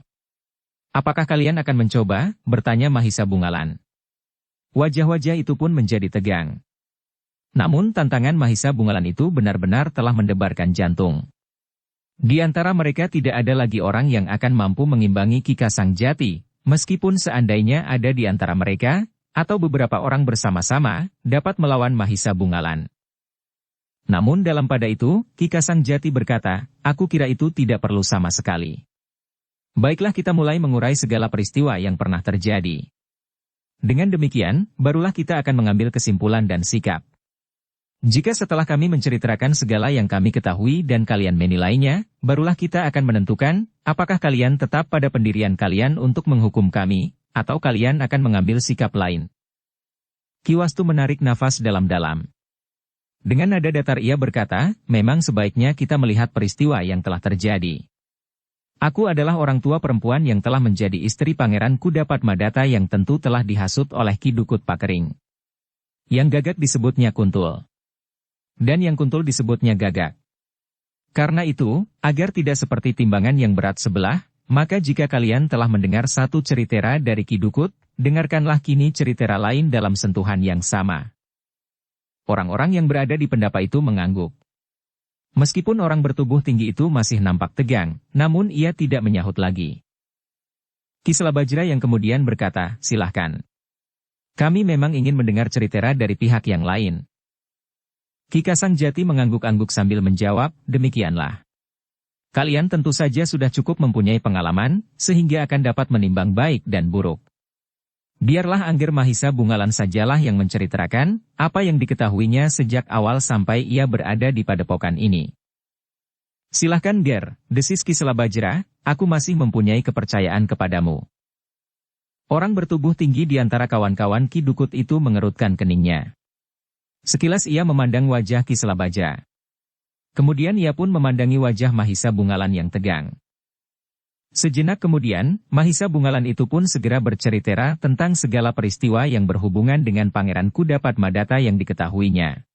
A: Apakah kalian akan mencoba? Bertanya Mahisa Bungalan. Wajah-wajah itu pun menjadi tegang. Namun tantangan Mahisa Bungalan itu benar-benar telah mendebarkan jantung. Di antara mereka tidak ada lagi orang yang akan mampu mengimbangi Ki Kasang Jati, meskipun seandainya ada di antara mereka, atau beberapa orang bersama-sama, dapat melawan Mahisa Bungalan. Namun dalam pada itu, Ki Kasang Jati berkata, aku kira itu tidak perlu sama sekali. Baiklah kita mulai mengurai segala peristiwa yang pernah terjadi. Dengan demikian, barulah kita akan mengambil kesimpulan dan sikap. Jika setelah kami menceritakan segala yang kami ketahui dan kalian menilainya, barulah kita akan menentukan, apakah kalian tetap pada pendirian kalian untuk menghukum kami, atau kalian akan mengambil sikap lain. Ki Wastu menarik nafas dalam-dalam. Dengan nada datar ia berkata, memang sebaiknya kita melihat peristiwa yang telah terjadi. Aku adalah orang tua perempuan yang telah menjadi istri Pangeran Kudapadmadata yang tentu telah dihasut oleh Ki Dukut Pakering. Yang Gagak disebutnya Kuntul. Dan yang Kuntul disebutnya Gagak. Karena itu, agar tidak seperti timbangan yang berat sebelah, maka jika kalian telah mendengar satu ceritera dari Ki Dukut, dengarkanlah kini ceritera lain dalam sentuhan yang sama. Orang-orang yang berada di pendapa itu mengangguk. Meskipun orang bertubuh tinggi itu masih nampak tegang, namun ia tidak menyahut lagi. Ki Selabajra yang kemudian berkata, "Silahkan. Kami memang ingin mendengar ceritera dari pihak yang lain." Ki Kasangjati mengangguk-angguk sambil menjawab, "Demikianlah. Kalian tentu saja sudah cukup mempunyai pengalaman, sehingga akan dapat menimbang baik dan buruk. Biarlah Angger Mahisa Bungalan sajalah yang menceritakan apa yang diketahuinya sejak awal sampai ia berada di padepokan ini." "Silahkan Ger," desis Ki Selabajra, "aku masih mempunyai kepercayaan kepadamu." Orang bertubuh tinggi di antara kawan-kawan Ki Dukut itu mengerutkan keningnya. Sekilas ia memandang wajah Ki Selabajra. Kemudian ia pun memandangi wajah Mahisa Bungalan yang tegang. Sejenak kemudian, Mahisa Bungalan itu pun segera berceritera tentang segala peristiwa yang berhubungan dengan Pangeran Kuda Padmadata yang diketahuinya.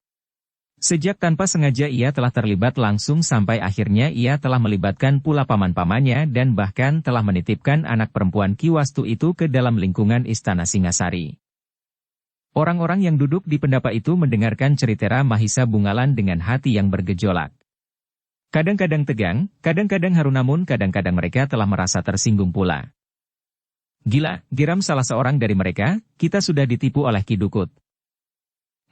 A: Sejak tanpa sengaja ia telah terlibat langsung sampai akhirnya ia telah melibatkan pula paman-pamannya dan bahkan telah menitipkan anak perempuan Ki Wastu itu ke dalam lingkungan Istana Singasari. Orang-orang yang duduk di pendapa itu mendengarkan ceritera Mahisa Bungalan dengan hati yang bergejolak. Kadang-kadang tegang, kadang-kadang haru namun kadang-kadang mereka telah merasa tersinggung pula. "Gila," geram salah seorang dari mereka, "kita sudah ditipu oleh Ki Dukut."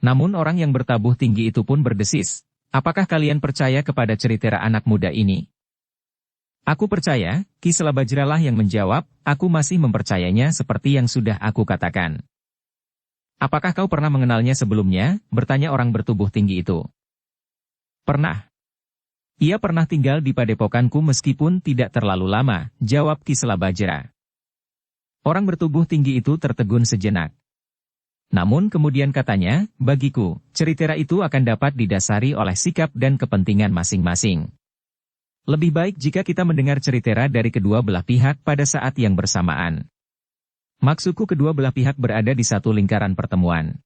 A: Namun orang yang bertabuh tinggi itu pun berdesis, "Apakah kalian percaya kepada ceritera anak muda ini?" "Aku percaya," Ki Selabajra lah yang menjawab, "aku masih mempercayainya seperti yang sudah aku katakan." "Apakah kau pernah mengenalnya sebelumnya?" bertanya orang bertubuh tinggi itu. "Pernah. Ia pernah tinggal di padepokanku meskipun tidak terlalu lama," jawab Ki Selabajra. Orang bertubuh tinggi itu tertegun sejenak. Namun kemudian katanya, "Bagiku, ceritera itu akan dapat didasari oleh sikap dan kepentingan masing-masing. Lebih baik jika kita mendengar ceritera dari kedua belah pihak pada saat yang bersamaan. Maksudku kedua belah pihak berada di satu lingkaran pertemuan.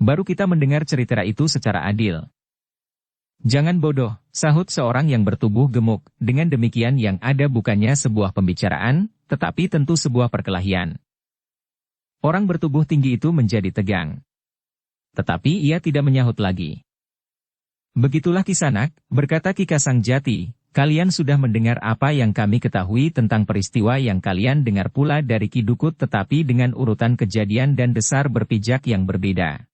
A: Baru kita mendengar ceritera itu secara adil." "Jangan bodoh," sahut seorang yang bertubuh gemuk, "dengan demikian yang ada bukannya sebuah pembicaraan, tetapi tentu sebuah perkelahian." Orang bertubuh tinggi itu menjadi tegang. Tetapi ia tidak menyahut lagi. "Begitulah Kisanak," berkata Ki Kasangjati, "kalian sudah mendengar apa yang kami ketahui tentang peristiwa yang kalian dengar pula dari Ki Dukut tetapi dengan urutan kejadian dan desar berpijak yang berbeda.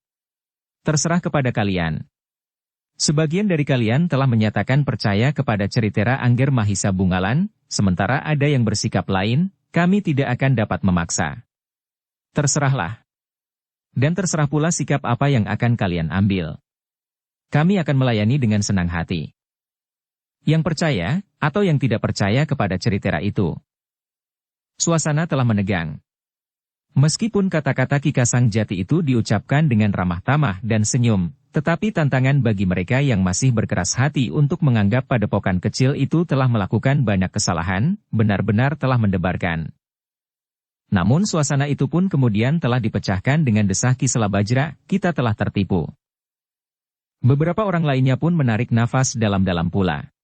A: Terserah kepada kalian. Sebagian dari kalian telah menyatakan percaya kepada ceritera Angger Mahisa Bungalan, sementara ada yang bersikap lain, kami tidak akan dapat memaksa. Terserahlah. Dan terserah pula sikap apa yang akan kalian ambil. Kami akan melayani dengan senang hati. Yang percaya, atau yang tidak percaya kepada ceritera itu." Suasana telah menegang. Meskipun kata-kata Ki Kasangjati itu diucapkan dengan ramah tamah dan senyum, tetapi tantangan bagi mereka yang masih berkeras hati untuk menganggap padepokan kecil itu telah melakukan banyak kesalahan, benar-benar telah mendebarkan. Namun suasana itu pun kemudian telah dipecahkan dengan desah Ki Selabajra, "Kita telah tertipu." Beberapa orang lainnya pun menarik nafas dalam-dalam pula.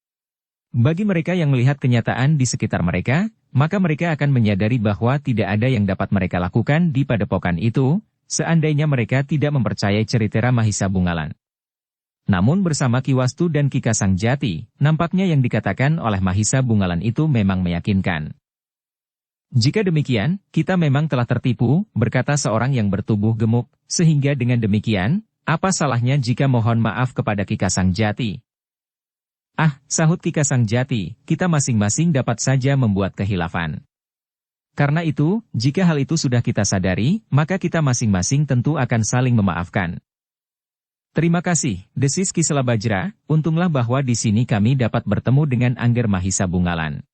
A: Bagi mereka yang melihat kenyataan di sekitar mereka, maka mereka akan menyadari bahwa tidak ada yang dapat mereka lakukan di padepokan itu, seandainya mereka tidak mempercayai ceritera Mahisa Bungalan. Namun bersama Ki Wastu dan Ki Kasangjati, nampaknya yang dikatakan oleh Mahisa Bungalan itu memang meyakinkan. "Jika demikian, kita memang telah tertipu," berkata seorang yang bertubuh gemuk, "sehingga dengan demikian, apa salahnya jika mohon maaf kepada Ki Kasangjati?" "Ah," sahut Ki Kasangjati, "kita masing-masing dapat saja membuat kehilafan. Karena itu, jika hal itu sudah kita sadari, maka kita masing-masing tentu akan saling memaafkan." "Terima kasih," desis Ki Selabajra, "untunglah bahwa di sini kami dapat bertemu dengan Angger Mahisa Bungalan.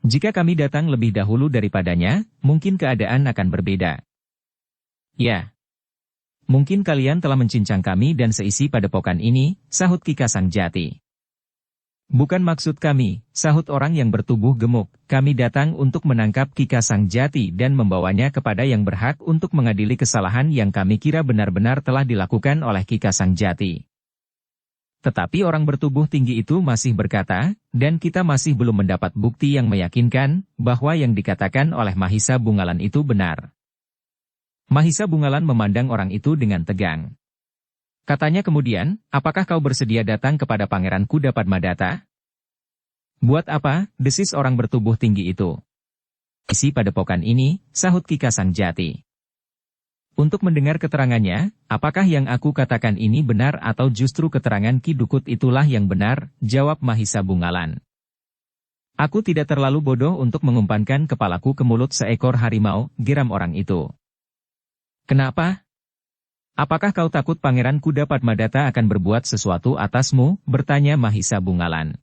A: Jika kami datang lebih dahulu daripadanya, mungkin keadaan akan berbeda." "Ya. Mungkin kalian telah mencincang kami dan seisi padepokan ini," sahut Ki Kasangjati. "Bukan maksud kami," sahut orang yang bertubuh gemuk, "kami datang untuk menangkap Ki Kasangjati dan membawanya kepada yang berhak untuk mengadili kesalahan yang kami kira benar-benar telah dilakukan oleh Ki Kasangjati." Tetapi orang bertubuh tinggi itu masih berkata, dan kita masih belum mendapat bukti yang meyakinkan bahwa yang dikatakan oleh Mahisa Bungalan itu benar. Mahisa Bungalan memandang orang itu dengan tegang. Katanya kemudian, apakah kau bersedia datang kepada Pangeran Kuda Padmadata? Buat apa, desis orang bertubuh tinggi itu. Isi padepokan ini, sahut Ki Kasang Jati. Untuk mendengar keterangannya, apakah yang aku katakan ini benar atau justru keterangan Ki Dukut itulah yang benar, jawab Mahisa Bungalan. Aku tidak terlalu bodoh untuk mengumpankan kepalaku ke mulut seekor harimau, geram orang itu. Kenapa? Apakah kau takut Pangeran Kuda Padmadata akan berbuat sesuatu atasmu, bertanya Mahisa Bungalan.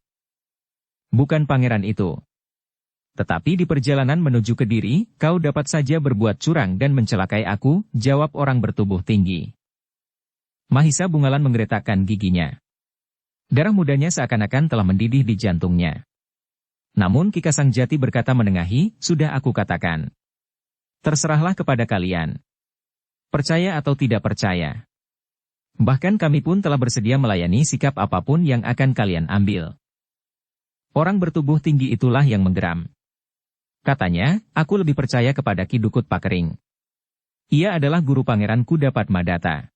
A: Bukan pangeran itu. Tetapi di perjalanan menuju Kediri, kau dapat saja berbuat curang dan mencelakai aku, jawab orang bertubuh tinggi. Mahisa Bungalan menggeretakkan giginya. Darah mudanya seakan-akan telah mendidih di jantungnya. Namun Ki Kasang Jati berkata menengahi, sudah aku katakan. Terserahlah kepada kalian. Percaya atau tidak percaya. Bahkan kami pun telah bersedia melayani sikap apapun yang akan kalian ambil. Orang bertubuh tinggi itulah yang menggeram. Katanya, aku lebih percaya kepada Ki Dukut Pakering. Ia adalah guru Pangeran Kuda Padmadata.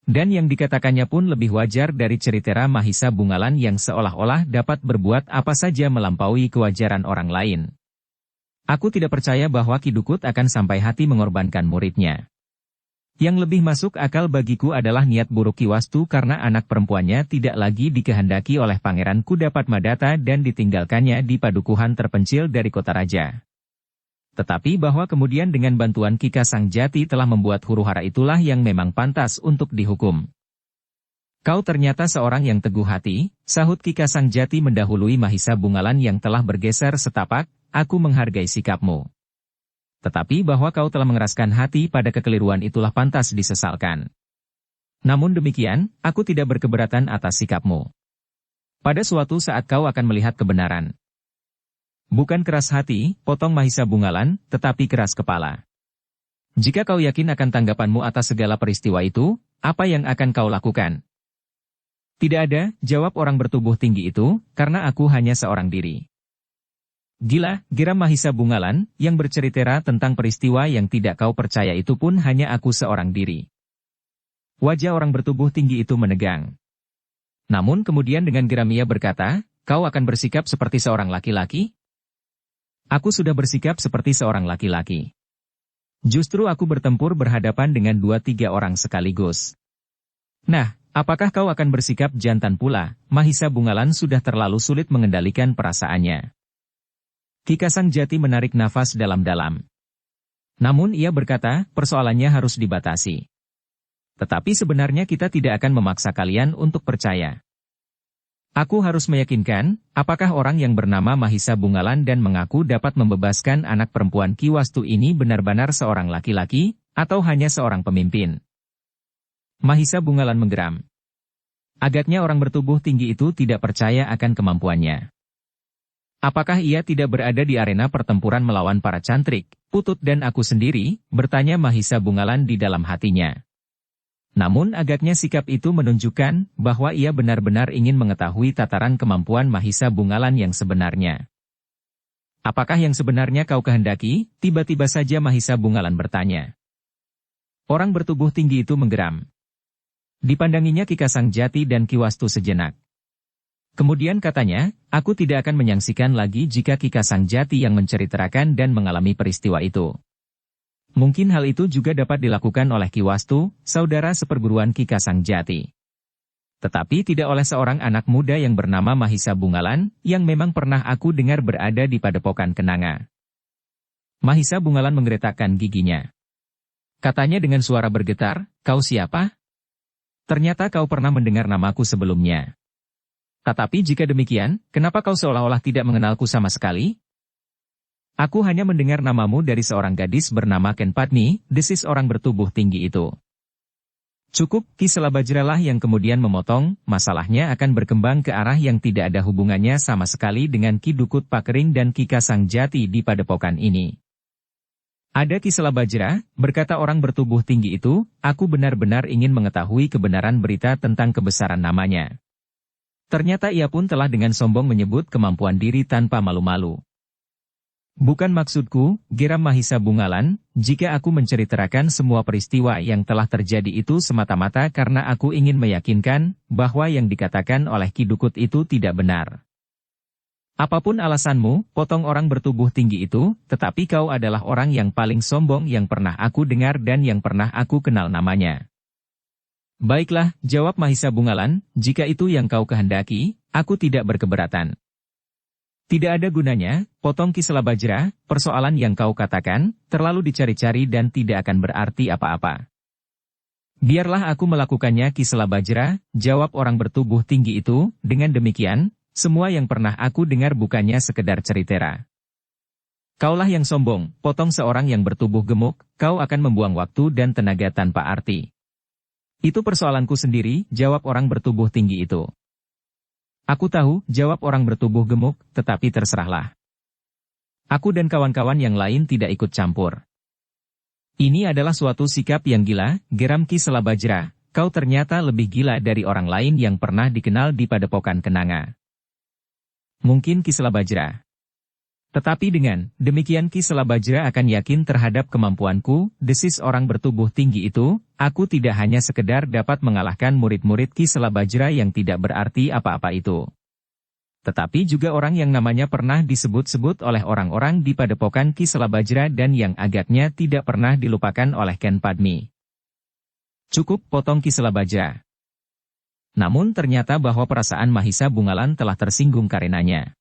A: Dan yang dikatakannya pun lebih wajar dari ceritera Mahisa Bungalan yang seolah-olah dapat berbuat apa saja melampaui kewajaran orang lain. Aku tidak percaya bahwa Ki Dukut akan sampai hati mengorbankan muridnya. Yang lebih masuk akal bagiku adalah niat buruk Ki Wastu karena anak perempuannya tidak lagi dikehendaki oleh Pangeran Kuda Padmadata dan ditinggalkannya di padukuhan terpencil dari kota raja. Tetapi bahwa kemudian dengan bantuan Ki Kasang Jati telah membuat huru-hara itulah yang memang pantas untuk dihukum. Kau ternyata seorang yang teguh hati, sahut Ki Kasang Jati mendahului Mahisa Bungalan yang telah bergeser setapak, aku menghargai sikapmu. Tetapi bahwa kau telah mengeraskan hati pada kekeliruan itulah pantas disesalkan. Namun demikian, aku tidak berkeberatan atas sikapmu. Pada suatu saat kau akan melihat kebenaran. Bukan keras hati, potong Mahisa Bungalan, tetapi keras kepala. Jika kau yakin akan tanggapanmu atas segala peristiwa itu, apa yang akan kau lakukan? Tidak ada, jawab orang bertubuh tinggi itu, karena aku hanya seorang diri. Gila, geram Mahisa Bungalan, yang berceritera tentang peristiwa yang tidak kau percaya itu pun hanya aku seorang diri. Wajah orang bertubuh tinggi itu menegang. Namun kemudian dengan geram ia berkata, kau akan bersikap seperti seorang laki-laki? Aku sudah bersikap seperti seorang laki-laki. Justru aku bertempur berhadapan dengan 2-3 orang sekaligus. Nah, apakah kau akan bersikap jantan pula? Mahisa Bungalan sudah terlalu sulit mengendalikan perasaannya. Ki Kasang Jati menarik nafas dalam-dalam. Namun ia berkata, persoalannya harus dibatasi. Tetapi sebenarnya kita tidak akan memaksa kalian untuk percaya. Aku harus meyakinkan, apakah orang yang bernama Mahisa Bungalan dan mengaku dapat membebaskan anak perempuan Ki Wastu ini benar-benar seorang laki-laki, atau hanya seorang pemimpin. Mahisa Bungalan menggeram. Agaknya orang bertubuh tinggi itu tidak percaya akan kemampuannya. Apakah ia tidak berada di arena pertempuran melawan para cantrik, Putut dan aku sendiri, bertanya Mahisa Bungalan di dalam hatinya. Namun agaknya sikap itu menunjukkan bahwa ia benar-benar ingin mengetahui tataran kemampuan Mahisa Bungalan yang sebenarnya. Apakah yang sebenarnya kau kehendaki? Tiba-tiba saja Mahisa Bungalan bertanya. Orang bertubuh tinggi itu menggeram. Dipandanginya Ki Kasang Jati dan Ki Wastu sejenak. Kemudian katanya, aku tidak akan menyaksikan lagi jika Ki Kasang Jati yang menceritakan dan mengalami peristiwa itu. Mungkin hal itu juga dapat dilakukan oleh Ki Wastu, saudara seperguruan Ki Kasang Jati. Tetapi tidak oleh seorang anak muda yang bernama Mahisa Bungalan, yang memang pernah aku dengar berada di Padepokan Kenanga. Mahisa Bungalan menggeretakkan giginya. Katanya dengan suara bergetar, kau siapa? Ternyata kau pernah mendengar namaku sebelumnya. Tetapi jika demikian, kenapa kau seolah-olah tidak mengenalku sama sekali? Aku hanya mendengar namamu dari seorang gadis bernama Ken Padmi, desis orang bertubuh tinggi itu. Cukup, Ki Selabajralah yang kemudian memotong, masalahnya akan berkembang ke arah yang tidak ada hubungannya sama sekali dengan Ki Dukut Pakering dan Ki Kasang Jati di Padepokan ini. Ada Ki Selabajra, berkata orang bertubuh tinggi itu, aku benar-benar ingin mengetahui kebenaran berita tentang kebesaran namanya. Ternyata ia pun telah dengan sombong menyebut kemampuan diri tanpa malu-malu. Bukan maksudku, geram Mahisa Bungalan, jika aku menceritakan semua peristiwa yang telah terjadi itu semata-mata karena aku ingin meyakinkan bahwa yang dikatakan oleh Ki Dukut itu tidak benar. Apapun alasanmu, potong orang bertubuh tinggi itu, tetapi kau adalah orang yang paling sombong yang pernah aku dengar dan yang pernah aku kenal namanya. Baiklah, jawab Mahisa Bungalan, jika itu yang kau kehendaki, aku tidak berkeberatan. Tidak ada gunanya, potong Ki Selabajra, persoalan yang kau katakan, terlalu dicari-cari dan tidak akan berarti apa-apa. Biarlah aku melakukannya Ki Selabajra, jawab orang bertubuh tinggi itu, dengan demikian, semua yang pernah aku dengar bukannya sekedar ceritera. Kaulah yang sombong, potong seorang yang bertubuh gemuk, kau akan membuang waktu dan tenaga tanpa arti. Itu persoalanku sendiri, jawab orang bertubuh tinggi itu. Aku tahu, jawab orang bertubuh gemuk, tetapi terserahlah. Aku dan kawan-kawan yang lain tidak ikut campur. Ini adalah suatu sikap yang gila, geram Ki Selabajra, kau ternyata lebih gila dari orang lain yang pernah dikenal di Padepokan Kenanga. Mungkin Ki Selabajra. Tetapi dengan demikian Ki Selabajra akan yakin terhadap kemampuanku, desis orang bertubuh tinggi itu, aku tidak hanya sekedar dapat mengalahkan murid-murid Ki Selabajra yang tidak berarti apa-apa itu. Tetapi juga orang yang namanya pernah disebut-sebut oleh orang-orang di Padepokan Ki Selabajra dan yang agaknya tidak pernah dilupakan oleh Ken Padmi. Cukup potong Ki Selabajra. Namun ternyata bahwa perasaan Mahisa Bungalan telah tersinggung karenanya.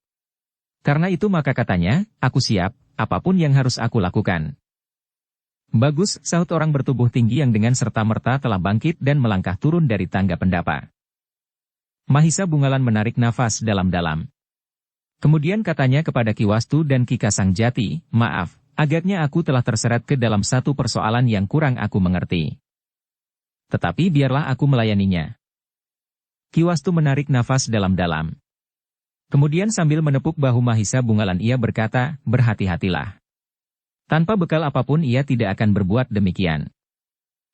A: Karena itu maka katanya, aku siap, apapun yang harus aku lakukan. Bagus, sahut orang bertubuh tinggi yang dengan serta-merta telah bangkit dan melangkah turun dari tangga pendapa. Mahisa Bungalan menarik nafas dalam-dalam. Kemudian katanya kepada Ki Wastu dan Ki Kasangjati, maaf, agaknya aku telah terseret ke dalam satu persoalan yang kurang aku mengerti. Tetapi biarlah aku melayaninya. Ki Wastu menarik nafas dalam-dalam. Kemudian sambil menepuk bahu Mahisa Bungalan ia berkata, berhati-hatilah. Tanpa bekal apapun ia tidak akan berbuat demikian.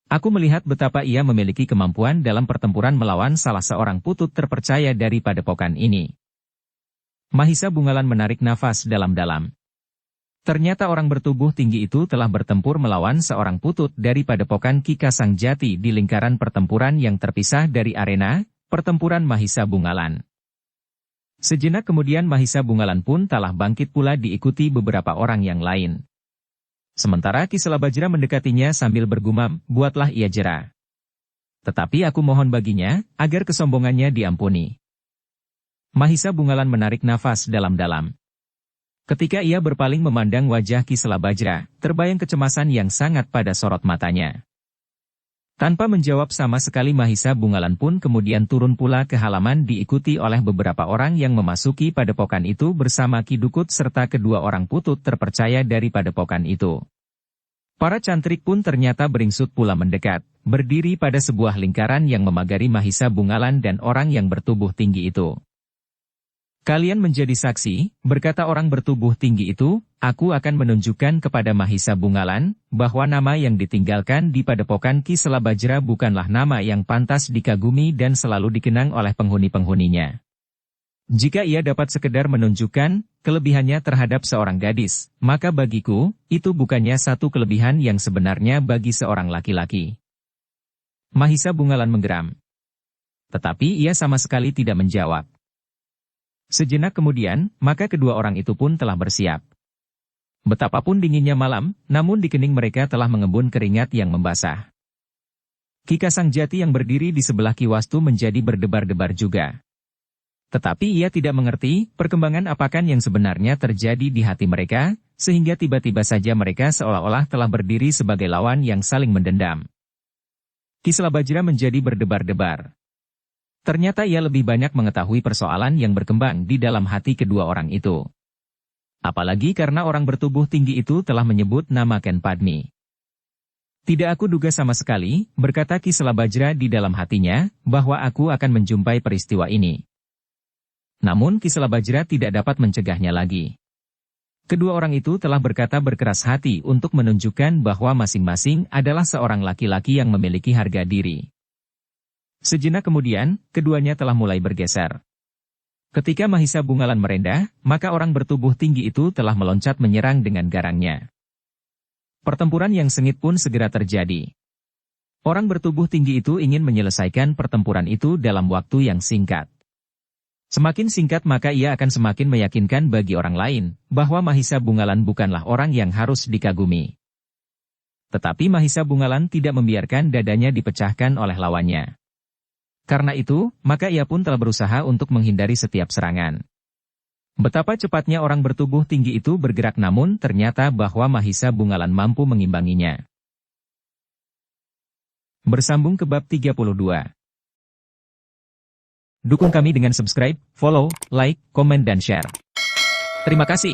A: Aku melihat betapa ia memiliki kemampuan dalam pertempuran melawan salah seorang putut terpercaya dari Padepokan ini. Mahisa Bungalan menarik nafas dalam-dalam. Ternyata orang bertubuh tinggi itu telah bertempur melawan seorang putut dari Padepokan Ki Kasangjati di lingkaran pertempuran yang terpisah dari arena pertempuran Mahisa Bungalan. Sejenak kemudian Mahisa Bungalan pun telah bangkit pula diikuti beberapa orang yang lain. Sementara Ki Selabajra mendekatinya sambil bergumam, buatlah ia jera. Tetapi aku mohon baginya, agar kesombongannya diampuni. Mahisa Bungalan menarik nafas dalam-dalam. Ketika ia berpaling memandang wajah Ki Selabajra, terbayang kecemasan yang sangat pada sorot matanya. Tanpa menjawab sama sekali Mahisa Bungalan pun kemudian turun pula ke halaman diikuti oleh beberapa orang yang memasuki padepokan itu bersama Ki Dukut serta kedua orang putut terpercaya dari padepokan itu. Para cantrik pun ternyata beringsut pula mendekat, berdiri pada sebuah lingkaran yang memagari Mahisa Bungalan dan orang yang bertubuh tinggi itu. Kalian menjadi saksi, berkata orang bertubuh tinggi itu, aku akan menunjukkan kepada Mahisa Bungalan, bahwa nama yang ditinggalkan di Padepokan Ki Selabajra bukanlah nama yang pantas dikagumi dan selalu dikenang oleh penghuni-penghuninya. Jika ia dapat sekedar menunjukkan kelebihannya terhadap seorang gadis, maka bagiku, itu bukannya satu kelebihan yang sebenarnya bagi seorang laki-laki. Mahisa Bungalan menggeram. Tetapi ia sama sekali tidak menjawab. Sejenak kemudian, maka kedua orang itu pun telah bersiap. Betapapun dinginnya malam, namun di kening mereka telah mengembun keringat yang membasah. Ki Kasangjati yang berdiri di sebelah Ki Wastu menjadi berdebar-debar juga. Tetapi ia tidak mengerti perkembangan apakan yang sebenarnya terjadi di hati mereka, sehingga tiba-tiba saja mereka seolah-olah telah berdiri sebagai lawan yang saling mendendam. Ki Selabajra menjadi berdebar-debar. Ternyata ia lebih banyak mengetahui persoalan yang berkembang di dalam hati kedua orang itu. Apalagi karena orang bertubuh tinggi itu telah menyebut nama Ken Padmi. Tidak aku duga sama sekali, berkata Ki Selabajra di dalam hatinya, bahwa aku akan menjumpai peristiwa ini. Namun Ki Selabajra tidak dapat mencegahnya lagi. Kedua orang itu telah berkata berkeras hati untuk menunjukkan bahwa masing-masing adalah seorang laki-laki yang memiliki harga diri. Sejenak kemudian, keduanya telah mulai bergeser. Ketika Mahisa Bungalan merendah, maka orang bertubuh tinggi itu telah meloncat menyerang dengan garangnya. Pertempuran yang sengit pun segera terjadi. Orang bertubuh tinggi itu ingin menyelesaikan pertempuran itu dalam waktu yang singkat. Semakin singkat maka ia akan semakin meyakinkan bagi orang lain, bahwa Mahisa Bungalan bukanlah orang yang harus dikagumi. Tetapi Mahisa Bungalan tidak membiarkan dadanya dipecahkan oleh lawannya. Karena itu, maka ia pun telah berusaha untuk menghindari setiap serangan. Betapa cepatnya orang bertubuh tinggi itu bergerak namun ternyata bahwa Mahisa Bungalan mampu mengimbanginya. Bersambung ke bab 32. Dukung kami dengan subscribe, follow, like, komen dan share. Terima kasih.